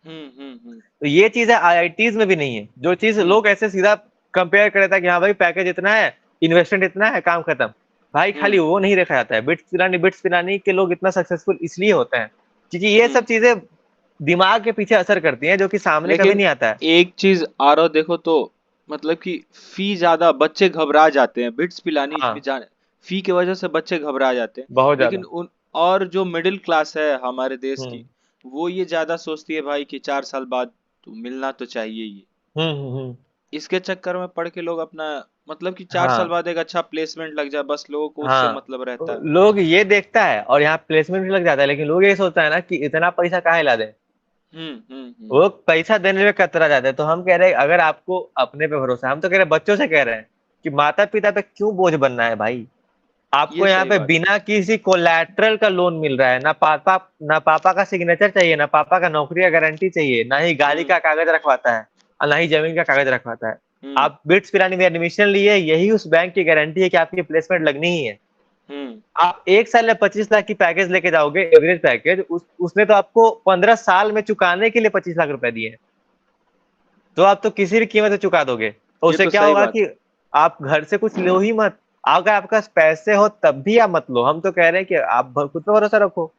S2: हम्म।
S1: तो ये चीज़ है आईआईटीज में भी नहीं है, जो चीज़
S2: हम्म
S1: लोग ऐसे सीधा कंपेयर कर देता है कि हाँ भाई पैकेज इतना है, इन्वेस्टमेंट इतना है, काम खत्म। भाई खाली
S2: हम्म।
S1: वो नहीं देखा जाता है, बिट्स पिलानी के लोग इतना सक्सेसफुल इसलिए होते हैं, क्योंकि ये सब चीज़ें दिमाग के पीछे असर करती हैं, जो कि सामने कभी
S2: लेकिन
S1: नहीं आता है।
S2: एक चीज आरो देखो तो, मतलब कि फी ज्यादा, बच्चे घबरा जाते हैं बिट्स पिलानी में
S1: हाँ,
S2: जाने। फी की वजह से बच्चे घबरा जाते हैं।
S1: बहुत
S2: लेकिन
S1: ज़्यादा।
S2: उन, और जो मिडिल क्लास है हमारे देश
S1: हुँ।
S2: की, वो ये ज्यादा सोचती है भाई कि 4 साल बाद तो मिलना तो चाहिए ही।
S1: हुँ।
S2: इसके चक्कर में पढ़ के लोग अपना, मतलब कि 4 साल
S1: हाँ,
S2: बाद एक अच्छा प्लेसमेंट लग जाए, बस लोगों को उससे
S1: हाँ।
S2: मतलब रहता है।
S1: लोग ये देखता है और यहाँ प्लेसमेंट भी लग जाता है, लेकिन लोग ये सोचता है ना कि इतना पैसा काहे ला दें?
S2: हम्म।
S1: वो पैसा देने में कतरा जाता है। तो हम कह रहे हैं अगर आपको अपने पे भरोसा है, हम तो कह रहे हैं बच्चों से कह रहे हैं कि माता-पिता पे क्यों बोझ बनना है भाई? आपको
S2: ये
S1: यहाँ
S2: सही
S1: पे
S2: बात है।
S1: बिना किसी कोलैटरल का लोन मिल रहा है, ना पापा का सिग्नेचर चाहिए, ना पापा का नौकरी का गारंटी चाहिए, ना ही गाड़ी
S2: हम्म
S1: का कागज रखवाता है और ना ही जमीन का कागज रखवाता है।
S2: हम्म
S1: आप बिट्स पिलानी में एडमिशन लिए, यही उस बैंक की गारंटी है कि आपकी प्लेसमेंट लगनी ही है।
S2: हम्म।
S1: आप 1 साल में 25 लाख की पैकेज लेके जाओगे, एवरेज पैकेज, उसने तो आपको 15 साल में चुकाने के लिए 25 लाख रुपए दिए हैं। तो आप तो किसी भी कीमत से चुका दोगे। तो
S2: ये
S1: उससे
S2: तो
S1: क्या
S2: सही
S1: होगा
S2: बात
S1: कि
S2: है।
S1: आप घर से कुछ लो ही मत। अगर आपके पास पैसे हो तब भी आप मत लो। हम तो कह रहे हैं कि आप खुद पे भरोसा रखो।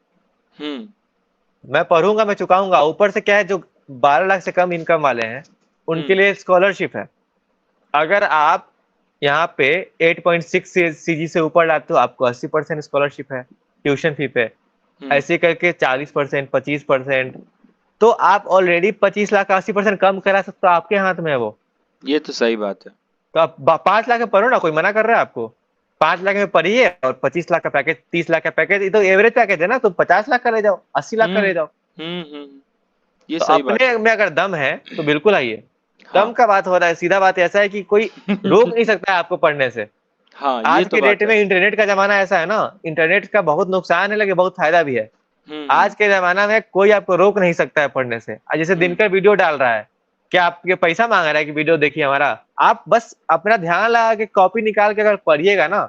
S2: हम्म
S1: मैं पढ़ूंगा, मैं चुकाऊंगा। ऊपर से क्या है, जो 12 लाख से कम इनकम वाले हैं, उनके
S2: हम्म
S1: लिए स्कॉलरशिप है। अगर आप यहाँ पे 8.6 सीजी से ऊपर लाते हो, आपको 80% स्कॉलरशिप है ट्यूशन फी पे।
S2: हम्म।
S1: ऐसे करके 40%, 25%, तो आप ऑलरेडी 25 लाख का 80% कम करा सकते हो, आपके हाथ में है वो।
S2: ये तो सही बात है।
S1: तो आप 5 लाख में पढ़ो ना, कोई मना कर रहा है आपको? 5 लाख में पढ़िए और 25 लाख का पैकेज, 30 लाख का पैकेज, ये तो एवरेज पैकेज है ना, तो 50 लाख का ले जाओ, 80 लाख का
S2: हम्म
S1: ले जाओ।
S2: हम्म। ये
S1: तो
S2: सही बात
S1: अपने
S2: है।
S1: में अगर दम है तो बिल्कुल आइए।
S2: हाँ
S1: दम का बात हो रहा है, सीधा बात ऐसा है कि कोई रोक नहीं सकता है आपको पढ़ने से।
S2: हाँ, ये
S1: आज
S2: तो
S1: के डेट
S2: बात है।
S1: में इंटरनेट का जमाना ऐसा है ना, इंटरनेट का बहुत नुकसान है लेकिन बहुत फायदा भी है।
S2: हम्म।
S1: आज के जमाना में कोई आपको रोक नहीं सकता है पढ़ने से। जैसे
S2: हम्म।
S1: दिनकर वीडियो डाल रहा है, क्या आपके पैसा मांग रहा है कि वीडियो देखिए हमारा? आप बस अपना ध्यान लगा के कॉपी निकाल के अगर पढ़िएगा ना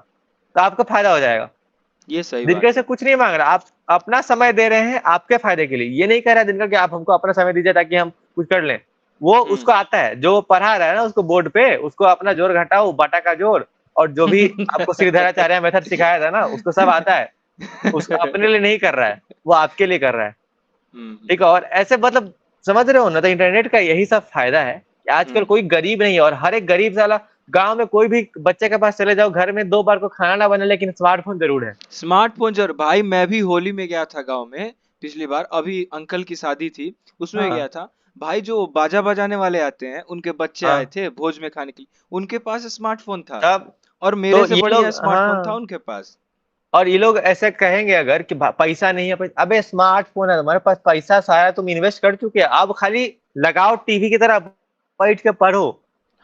S1: तो आपको फायदा हो जाएगा।
S2: ये सही
S1: दिनकर
S2: बात
S1: से
S2: है।
S1: कुछ नहीं मांग रहा, आप अपना समय दे रहे हैं आपके फायदे के लिए। ये नहीं कह रहा है दिनकर कि आप हमको अपना समय दीजिए ताकि हम कुछ कर लें। वो उसको आता है, जो पढ़ा रहा है ना उसको बोर्ड पे, उसको अपना जोड़ घटाओ बाटा का जोड़ और जो भी आपको श्रीधराचार्य मेथड सिखाया था ना उसको सब आता है। उसको अपने लिए नहीं कर रहा है, वो आपके लिए कर रहा है। ठीक है, और ऐसे मतलब समझ रहे हो ना, तो इंटरनेट का यही सब फायदा है कि आजकल
S2: हम्म।
S1: कोई गरीब नहीं है, और हर एक गरीब साला गांव में कोई भी बच्चे के पास चले जाओ, घर में 2 बार को खाना ना बने लेकिन स्मार्टफोन जरूर है।
S2: स्मार्टफोन जरूर भाई, मैं भी होली में गया था गांव में पिछली बार, अभी अंकल की शादी थी उसमें गया
S1: हाँ
S2: था। भाई जो बाजा बजाने वाले आते हैं उनके बच्चे आए
S1: हाँ।
S2: थे भोज में खाने के लिए, उनके पास स्मार्टफोन था,
S1: तब
S2: और मेरे
S1: तो
S2: से
S1: ये
S2: बढ़िया
S1: लोग,
S2: स्मार्टफोन था
S1: हाँ,
S2: उनके पास।
S1: और ये लोग ऐसे कहेंगे अगर कि पैसा नहीं है, अबे स्मार्टफोन है तुम्हारे पास, पैसा सारा तुम इन्वेस्ट कर चुके हैं, अब खाली लगाओ टीवी की तरह बैठ के पढ़ो।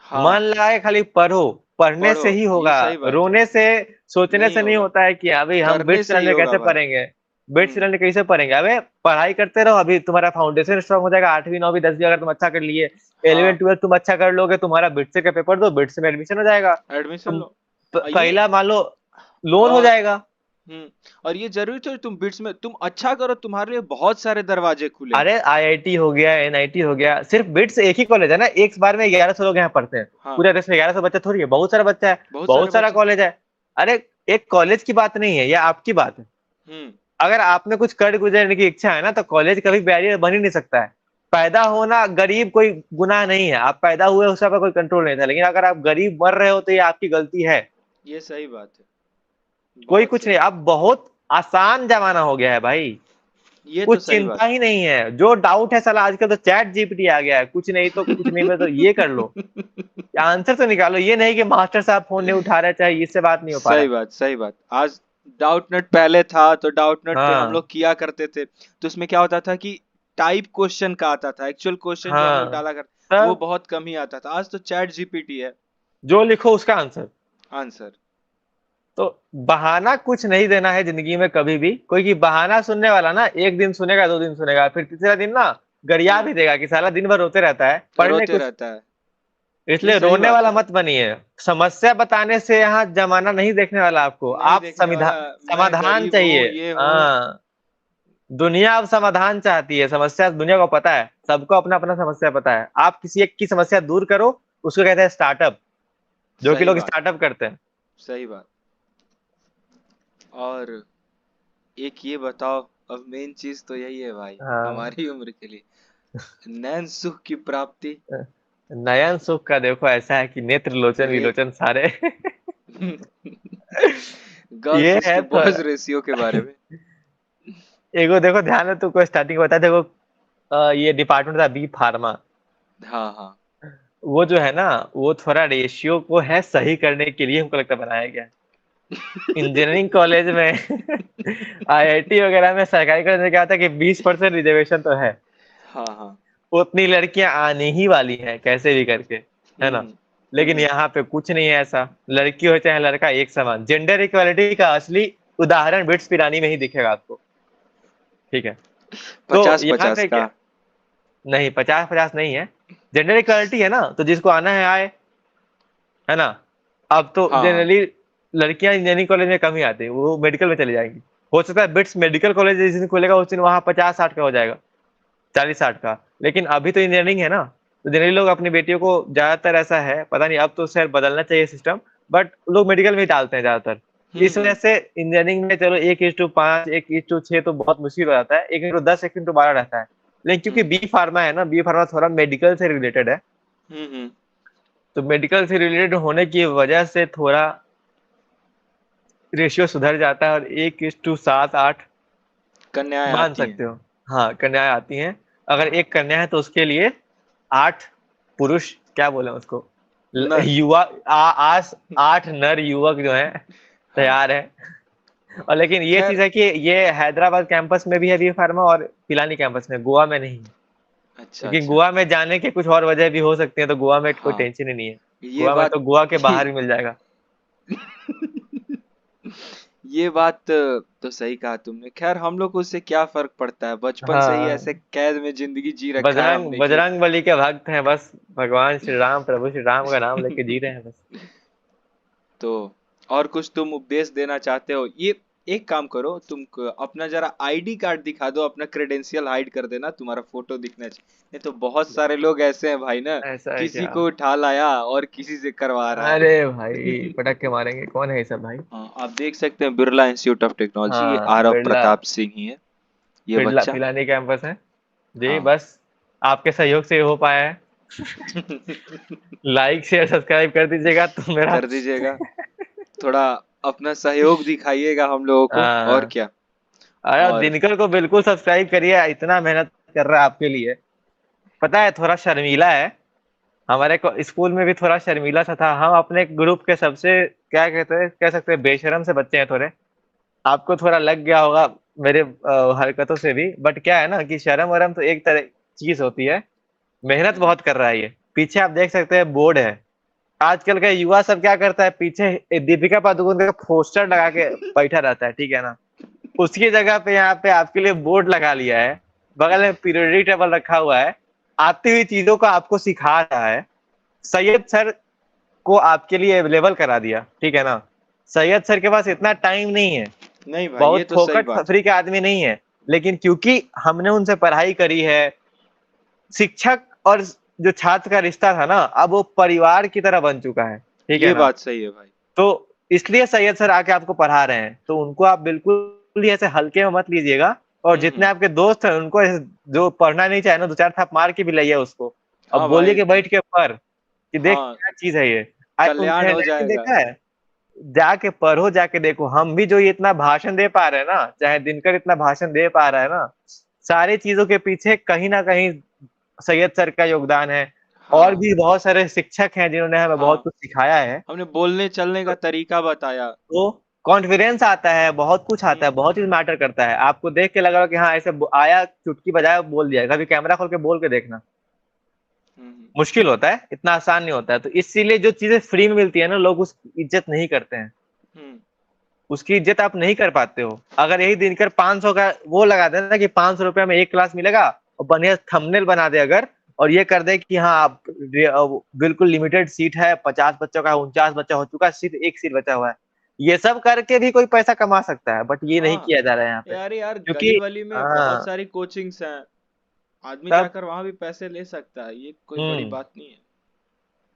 S1: मन
S2: हाँ,
S1: लगाए खाली पढ़ो। पढ़ने
S2: पढ़ो,
S1: से ही
S2: ये
S1: होगा।
S2: सही बात है।
S1: रोने से, सोचने
S2: नहीं
S1: से नहीं
S2: होगा,
S1: होता है कि अभी हम
S2: करने
S1: बिट्स
S2: से ही
S1: चैनल में
S2: होगा
S1: कैसे
S2: भाई।
S1: पढ़ेंगे। बिट्स
S2: हम्म।
S1: चैनल में कैसे पढ़ेंगे? अबे पढ़ाई करते रहो, अभी तुम्हारा फाउंडेशन स्ट्रांग हो जाएगा, 8वीं 9वीं 10वीं अगर तुम अच्छा कर लिए, 11
S2: हाँ,
S1: 12 तुम अच्छा कर लोगे, तुम्हारा बिट्स का पेपर दो, बिट्स में एडमिशन हो जाएगा।
S2: एडमिशन
S1: तुम
S2: लो। ये
S1: पहला मान लो लोन हो
S2: और
S1: जाएगा।
S2: हम्म, और ये जरूरी तो तुम बिट्स में तुम अच्छा करो, तुम्हारे लिए बहुत सारे दरवाजे खुलेंगे।
S1: अरे आईआईटी हो गया, एनआईटी हो गया, सिर्फ बिट्स एक ही कॉलेज है ना, एक बार में 1100 लोग यहाँ पढ़ते हैं।
S2: हाँ,
S1: पूरे देश में 1100 बच्चा थोड़ी है, बहुत सारा बच्चा है।
S2: बहुत सारे
S1: बहुत सारा
S2: बच्चे।
S1: कॉलेज है। अरे एक कॉलेज की बात नहीं है, यह आपकी बात है।
S2: हम्म।
S1: अगर आप में कुछ कर गुजरने की इच्छा है ना तो कॉलेज कभी बैरियर बन ही नहीं सकता है। पैदा होना गरीब कोई गुनाह नहीं है, आप पैदा हुए उस पर कोई कंट्रोल नहीं था, लेकिन अगर आप गरीब मर रहे हो तो ये आपकी गलती है।
S2: ये सही बात है,
S1: कोई
S2: बहुत
S1: कुछ
S2: सही
S1: नहीं,
S2: बात।
S1: अब बहुत आसान जमाना हो गया है भाई।
S2: ये तो
S1: कुछ
S2: सही
S1: चिंता
S2: बात
S1: ही नहीं है, जो डाउट है साला आजकल तो चैट जीपीटी आ गया है, कुछ नहीं तो कुछ नहीं में तो ये कर लो, आंसर तो निकालो। ये नहीं कि मास्टर साहब फोन नहीं उठा रहे, चाहे इससे बात नहीं हो पा रहा
S2: सही
S1: है।
S2: बात, सही बात। आज डाउटनट पहले था तो डाउटनट पे हम
S1: हाँ
S2: लोग किया करते थे, तो उसमें क्या होता था कि टाइप क्वेश्चन का आता था, एक्चुअल क्वेश्चन जो हम लोग
S1: हाँ।
S2: डाला करते वो
S1: तब
S2: बहुत कम ही आता था। आज तो चैट जीपीटी है
S1: जो लिखो उसका आंसर।
S2: आंसर।
S1: तो बहाना कुछ नहीं देना है जिंदगी में कभी भी। कोई की बहाना सुनने वाला ना, एक दिन सुनेगा, 2 दिन सुनेगा, फिर तीसरा दिन ना गरिया
S2: हम्म।
S1: भी देगा कि साला दिन भर रोते रहता है, पढ़ने
S2: रोते
S1: कुछ।
S2: रहता है। ये
S1: इसलिए
S2: सही
S1: रोने
S2: बात
S1: वाला
S2: है।
S1: मत बनिए। समस्या बताने से यहाँ जमाना नहीं देखने वाला आपको,
S2: नहीं
S1: आप
S2: देखने वाला। मैं
S1: समाधान
S2: गरीब हूँ,
S1: चाहिए।
S2: ये हूँ।
S1: हाँ, दुनिया अब समाधान चाहती है, समस्या दुनिया को पता है, सबको अपना अपना समस्या पता है। आप किसी एक की समस्या दूर करो, उसको कहते हैं स्टार्टअप, जो कि
S2: सही
S1: लोग
S2: बात,
S1: स्टार्टअप करते हैं।
S2: सही बात। और एक ये बताओ, अब मेन चीज तो यही है भाई
S1: हाँ।
S2: हमारी उम्र के लिए, नैन सुख की प्राप्ति।
S1: नयन सुख का देखो ऐसा है कि नेत्र लोचन
S2: रे
S1: विलोचन सारे ये
S2: गर्ल्स
S1: है
S2: उसके
S1: तो।
S2: बॉयज रेशियो के बारे में।
S1: एगो देखो ध्यान में, तुमको स्टार्टिंग बता देखो, ये डिपार्टमेंट था बी फार्मा।
S2: हाँ हाँ
S1: वो जो है ना, वो थोड़ा रेशियो को है सही करने के लिए हमको लगता है बनाया गया है। इंजीनियरिंग कॉलेज में आईआईटी वगैरह में सरकारी कॉलेज में क्या होता है कि 20% रिजर्वेशन तो है,
S2: हाँ हाँ।
S1: उतनी लड़कियां आने ही वाली हैं कैसे भी करके, है ना।
S2: हम्म।
S1: लेकिन
S2: हम्म।
S1: यहाँ पे कुछ नहीं है ऐसा। लड़की हो चाहे लड़का एक समान, जेंडर इक्वालिटी का असली उदाहरण बिट्स पिरानी में ही दिखेगा आपको। ठीक है। तो
S2: पचास
S1: यहाँ
S2: पचास
S1: पे
S2: का।
S1: क्या, नहीं 50-50 नहीं है। जेंडर इक्वालिटी है ना, तो जिसको आना है आए, है ना। अब तो
S2: हाँ हाँ।
S1: जनरली लड़कियां इंजीनियरिंग कॉलेज में कम ही आती है, वो मेडिकल में चली जाएंगी। हो सकता है बिट्स मेडिकल कॉलेज जिस दिन खुलेगा उस दिन वहां 50-60 का हो जाएगा, 40-60 का। लेकिन अभी तो इंजीनियरिंग है ना, तो जनरली लोग अपनी बेटियों को, ज्यादातर ऐसा है, पता नहीं अब तो शायद बदलना चाहिए सिस्टम, बट लोग मेडिकल में ही डालते हैं ज्यादातर। इस वजह
S2: हम्म।
S1: से इंजीनियरिंग में चलो 1:5, 1:6 तो बहुत मुश्किल हो जाता है, 1:10, 1:12 रहता है। लेकिन क्योंकि
S2: हम्म।
S1: बी फार्मा है ना, बी फार्मा थोड़ा मेडिकल से रिलेटेड है,
S2: हम्म।
S1: तो मेडिकल से रिलेटेड होने की वजह से थोड़ा रेशियो सुधर जाता है, और 1:7-8
S2: कन्याएं
S1: मान
S2: आती हैं।
S1: सकते हो। हाँ, कन्याएं आती हैं। अगर एक कन्या है तो उसके लिए 8 पुरुष, क्या बोले उसको,
S2: नर।
S1: युवा, आस 8 नर युवक जो हैं
S2: हाँ।
S1: तैयार है। और लेकिन ये चीज
S2: खैर,
S1: है कि ये हैदराबाद कैंपस में भी है बी फार्मा, और पिलानी कैंपस में, गोवा में नहीं है।
S2: अच्छा
S1: क्योंकि
S2: अच्छा।
S1: गोवा में जाने के कुछ और वजह भी हो सकती है, तो गोवा में कोई
S2: हाँ,
S1: टेंशन ही नहीं है।
S2: ये
S1: गोवा में
S2: बात
S1: तो गोवा के
S2: ये
S1: बाहर भी मिल जाएगा।
S2: ये बात तो सही कहा तुमने। खैर हम लोग को उससे क्या फर्क पड़ता है, बचपन से ही ऐसे
S1: हाँ,
S2: कैद में जिंदगी जी रखा है
S1: बजरंग
S2: हमने कि
S1: बजरंग बली के भक्त हैं बस। भगवान श्री राम, प्रभु श्री राम का नाम लेके जी रहे हैं बस।
S2: तो और कुछ तुम उपदेश देना चाहते हो? ये एक काम करो, अपना जरा आईडी कार्ड दिखा दो, अपना क्रेडेंशियल हाइड कर देना, तुम्हारा फोटो दिखना चाहिए। नहीं तो बहुत सारे लोग ऐसे हैं भाई ना,
S1: ऐसा है
S2: किसी
S1: क्या?
S2: को उठा लाया और किसी से करवा रहा है।
S1: अरे भाई, पटक के मारेंगे, कौन है ये सब भाई?
S2: हाँ, आप देख सकते हैं बिरला इंस्टीट्यूट ऑफ टेक्नोलॉजी, ये
S1: हाँ,
S2: आरव
S1: बिरला।
S2: प्रताप सिंह ही है ये
S1: बिरला
S2: बच्चा।
S1: पिलानी कैंपस है जी,
S2: हाँ।
S1: बस आपके सहयोग से ये हो पाया है। लाइक शेयर सब्सक्राइब कर दीजिएगा तो मेरा।
S2: कर दीजिएगा, थोड़ा अपना सहयोग दिखाइएगा हम लोगों को, और
S1: हाँ,
S2: क्या।
S1: अरे
S2: और
S1: दिनकर को बिल्कुल सब्सक्राइब करिए, इतना मेहनत कर रहा है आपके लिए। पता है थोड़ा शर्मीला है, हमारे को स्कूल में भी थोड़ा शर्मीला सा था। हम अपने ग्रुप के सबसे क्या कहते हैं, कह सकते हैं बेशरम से बच्चे हैं थोड़े। आपको थोड़ा लग गया होगा मेरे हरकतों से भी, बट क्या है ना कि शर्म वरम तो एक तरह चीज होती है। मेहनत
S2: हम्म,
S1: बहुत कर रहा है ये। पीछे आप देख सकते हैं बोर्ड है। आजकल का युवा सब क्या करता है, पीछे दीपिका पादुकोण का पोस्टर लगा के बैठा रहता है, ठीक है ना। उसकी जगह पे यहाँ पे आपके लिए बोर्ड लगा लिया है। बगल में पीरियोडिक टेबल रखा हुआ है। आती हुई चीजों को आपको सिखा रहा है। सैयद सर को आपके लिए अवेलेबल करा दिया, ठीक है ना। सैयद सर के पास इतना टाइम नहीं है,
S2: नहीं भाई, ये
S1: बहुत
S2: तो सही
S1: फोकट
S2: बात है।
S1: फ्री के आदमी नहीं है। लेकिन क्योंकि हमने उनसे पढ़ाई करी है, शिक्षक और जो छात्र का रिश्ता था ना, अब वो परिवार की तरह बन चुका है, ठीक है
S2: ये
S1: ना।
S2: बात सही है भाई।
S1: तो इसलिए सैयद सर आके आपको पढ़ा रहे हैं, तो उनको आप बिल्कुल ही ऐसे हल्के में मत लीजिएगा। और जितने
S2: हम्म।
S1: आपके दोस्त हैं उनको जो पढ़ना नहीं चाहे ना, दो चार थाप मार के भी लाइए उसको। अब
S2: हाँ
S1: बोलिए
S2: भाई।
S1: कि बैठ के पढ़, कि देख
S2: हाँ,
S1: क्या चीज है ये। आज
S2: कल्याण
S1: तुमने
S2: हो
S1: नहीं
S2: जाएगा।
S1: देखा है, जाके पढ़ो, जाके देखो। हम भी जो ये इतना भाषण दे पा रहे हैं ना, चाहे दिनकर इतना भाषण दे पा रहा है ना, सारी चीजों के पीछे कहीं ना कहीं सैयद सर का योगदान है। और
S2: हाँ
S1: भी बहुत सारे शिक्षक हैं जिन्होंने हमें बहुत
S2: हाँ,
S1: कुछ सिखाया है।
S2: हमने बोलने चलने का तरीका बताया।
S1: तो कॉन्फिडेंस आता है, बहुत कुछ आता है,
S2: हम्म
S1: बहुत चीज मैटर करता है। आपको देख के लगा कि हाँ ऐसे आया, चुटकी बजाया, बोल दिया। कभी कैमरा खोल के बोल के देखना,
S2: हम्म
S1: मुश्किल होता है, इतना आसान नहीं होता है। तो इसीलिए जो चीजें फ्री में मिलती है ना, लोग उसकी इज्जत नहीं करते हैं।
S2: हम्म।
S1: उसकी इज्जत आप नहीं कर पाते हो। अगर यही दिनकर 500 का वो लगा दे ना कि 500 रुपये में एक क्लास मिलेगा, और बढ़िया थंबनेल बना दे अगर, और ये कर दे कि हाँ आप बिल्कुल लिमिटेड सीट है, 50 बच्चों का 49 बच्चा हो चुका है, सिर्फ एक सीट बचा हुआ है। ये सब करके भी कोई पैसा कमा सकता है, बट ये नहीं
S2: हाँ
S1: किया जा रहा है यहाँ पे।
S2: यार, यार गली
S1: क्योंकि
S2: वली में बहुत
S1: हाँ,
S2: सारी कोचिंग्स हैं, आदमी
S1: तब
S2: जाकर वहां भी पैसे ले सकता है, ये कोई बड़ी
S1: हम्म
S2: बात नहीं है।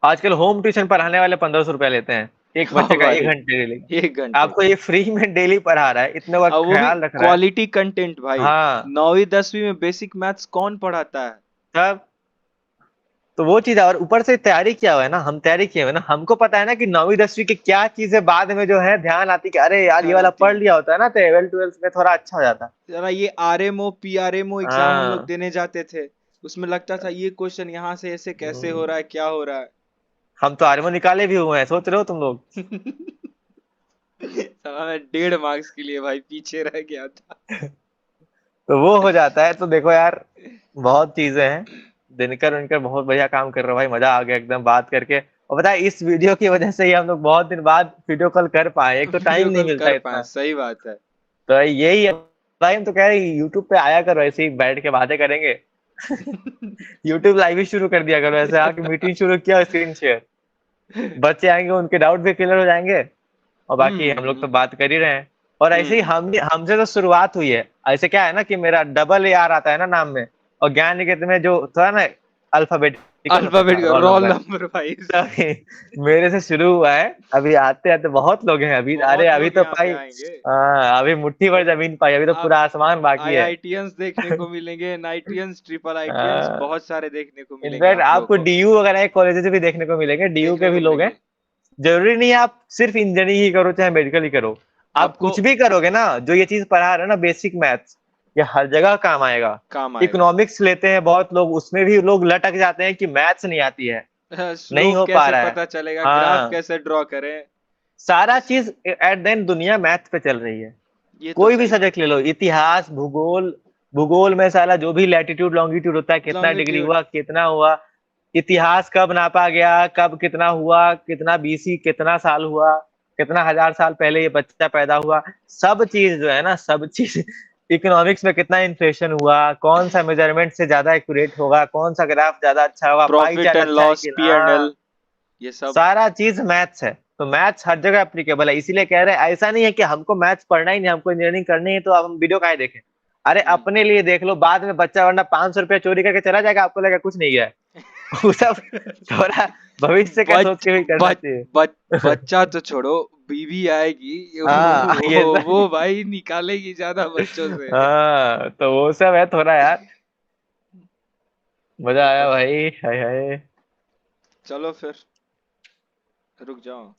S1: आजकल होम ट्यूशन पढ़ाने वाले 1500 रुपया लेते हैं, एक
S2: हाँ
S1: बच्चे का एक
S2: भाई,
S1: घंटे के लिए।
S2: 1 घंटे
S1: आपको
S2: का।
S1: ये फ्री में डेली पढ़ा रहा है, इतने का
S2: और वो भी
S1: ख्याल रख रहा है।
S2: क्वालिटी कंटेंट भाई।
S1: हाँ,
S2: 9वीं 10वीं में बेसिक मैथ्स कौन पढ़ाता है?
S1: तब तो वो चीज है। और ऊपर से तैयारी किया हुआ है ना, हम तैयारी किए हुए ना, हमको पता है ना कि 9वीं 10वीं की क्या चीजें बाद में जो है ध्यान आती, कि अरे यार ये
S2: ध्यान
S1: वाला
S2: आती
S1: पढ़
S2: है।
S1: लिया होता है ना, तो 11 12 में थोड़ा अच्छा हो जाता।
S2: जरा ये आरएमओ पीआरएमओ एग्जाम हम लोग
S1: हाँ।
S2: देने जाते थे, उसमें लगता था ये क्वेश्चन यहाँ से ऐसे कैसे हो
S1: हम्म,
S2: रहा है, क्या हो रहा
S1: हम तो आर्मो निकाले भी हुए हैं, सोच रहे हो तुम लोग।
S2: है। साला मैं 1.5 मार्क्स के लिए भाई पीछे रह गया था।
S1: तो वो हो जाता है। तो देखो यार, बहुत चीजें हैं। दिनकर उनकर बहुत बढ़िया काम कर रहे हो भाई, मजा आ गया एकदम बात करके। और पता है इस वीडियो की वजह से ही हम लोग बहुत दिन बाद वीडियो कॉल कर पाए, एक तो टाइम
S2: वीडियो
S1: नहीं
S2: कॉल
S1: मिलता
S2: कर पाए,
S1: इतना।
S2: सही बात है।
S1: तो यही है भाई, हम तो कह रहे यूट्यूब पे आया करो, ऐसे ही बैठ के बातें करेंगे। यूट्यूब लाइव ही शुरू कर दिया करो, ऐसे आके मीटिंग शुरू किया, स्क्रीन शेयर, बच्चे आएंगे, उनके डाउट भी क्लियर हो जाएंगे। और बाकी हम लोग तो
S2: हम्म
S1: बात कर ही रहे हैं। और ऐसे ही
S2: हम्म।
S1: हमसे तो शुरुआत हुई है। ऐसे क्या है ना कि मेरा डबल ए आर आता है ना नाम में, और ज्ञान निकेतन में जो थोड़ा ना अल्फाबेटिकल होता
S2: अल्फाबेट
S1: है रोल
S2: रोल
S1: नंबर।
S2: नंबर भाई।
S1: तो मेरे से शुरू हुआ है। अभी आते आते बहुत लोग हैं अभी, अरे
S2: बहुत
S1: अभी
S2: लोग
S1: तो
S2: यहाँ पे
S1: भाई,
S2: आएंगे।
S1: हाँ अभी मुट्ठी भर जमीन पाई, अभी तो
S2: आप
S1: पूरा आसमान बाकी है।
S2: आईआईटियंस देखने को मिलेंगे, नाइटियंस, ट्रिपल आईटियंस, बहुत सारे देखने को मिलेंगे
S1: इनफैक्ट
S2: आप लोगों
S1: आपको
S2: को।
S1: डीयू वगैरह के कॉलेजेस भी देखने को मिलेंगे, डीयू
S2: देखने
S1: के भी
S2: को
S1: लोग हैं।
S2: मिलेंगे
S1: जरूरी नहीं है आप सिर्फ इंजीनियरिंग ही करो चाहे मेडिकल ही करो। आप
S2: आपको,
S1: कुछ भी करोगे ना, जो ये चीज पढ़ा रहे हैं ना, बेसिक मैथ्स, ये हर जगह काम आएगा।
S2: काम आएगा।
S1: इकोनॉमिक्स लेते हैं बहुत लोग, उसमें भी लोग लटक जाते हैं कि मैथ्स नहीं आती है, नहीं
S2: स्लोप
S1: हो पा
S2: कैसे
S1: रहा है।
S2: पता चलेगा, ग्राफ
S1: हाँ,
S2: कैसे ड्रॉ करें।
S1: सारा चीज एट द एंड दुनिया मैथ्स पे चल रही है।
S2: ये तो
S1: कोई भी
S2: सही बात
S1: सब्जेक्ट ले
S2: है।
S1: लो, इतिहास, भूगोल, भूगोल में साला जो भी लैटिट्यूड लॉन्गिट्यूड होता है, कितना डिग्री
S2: लॉन्गिट्यूड।
S1: हुआ, कितना हुआ, इतिहास कब नापा गया, कब कितना हुआ, कितना बीसी, कितना साल हुआ, कितना हजार साल पहले ये बच्चा पैदा हुआ, सब चीज जो है ना, सब चीज इकोनॉमिक्स में कितना इन्फ्लेशन हुआ, कौन सा मेजरमेंट से ज्यादा एक्यूरेट होगा, कौन सा ग्राफ ज्यादा अच्छा होगा, पाई
S2: प्रॉफिट
S1: चार्ट
S2: एंड
S1: अच्छा है
S2: लॉस,
S1: कि
S2: पी एंड
S1: हाँ,
S2: एल, ये सब।
S1: सारा चीज मैथ्स है। तो मैथ्स हर जगह एप्लीकेबल है, इसीलिए कह रहे हैं ऐसा नहीं है कि हमको मैथ्स पढ़ना ही नहीं, हमको इंजीनियरिंग करनी है तो अब हम वीडियो काहे देखें। अरे
S2: हम्म।
S1: अपने लिए देख लो, बाद में बच्चा वरना 500 रुपया चोरी करके चला जाएगा, आपको लगेगा कुछ नहीं गया है। वो सब थोड़ा भविष्य का सोच
S2: बच
S1: के भी करना
S2: बच
S1: चाहिए।
S2: बच बच्चा तो छोड़ो, बीवी आएगी
S1: हाँ ये
S2: वो भाई निकालेगी ज्यादा बच्चों से।
S1: हाँ तो वो सब है थोड़ा यार। मजा
S2: ये तो
S1: आया
S2: है।
S1: भाई, हाय हाय।
S2: चलो फिर, रुक जाओ।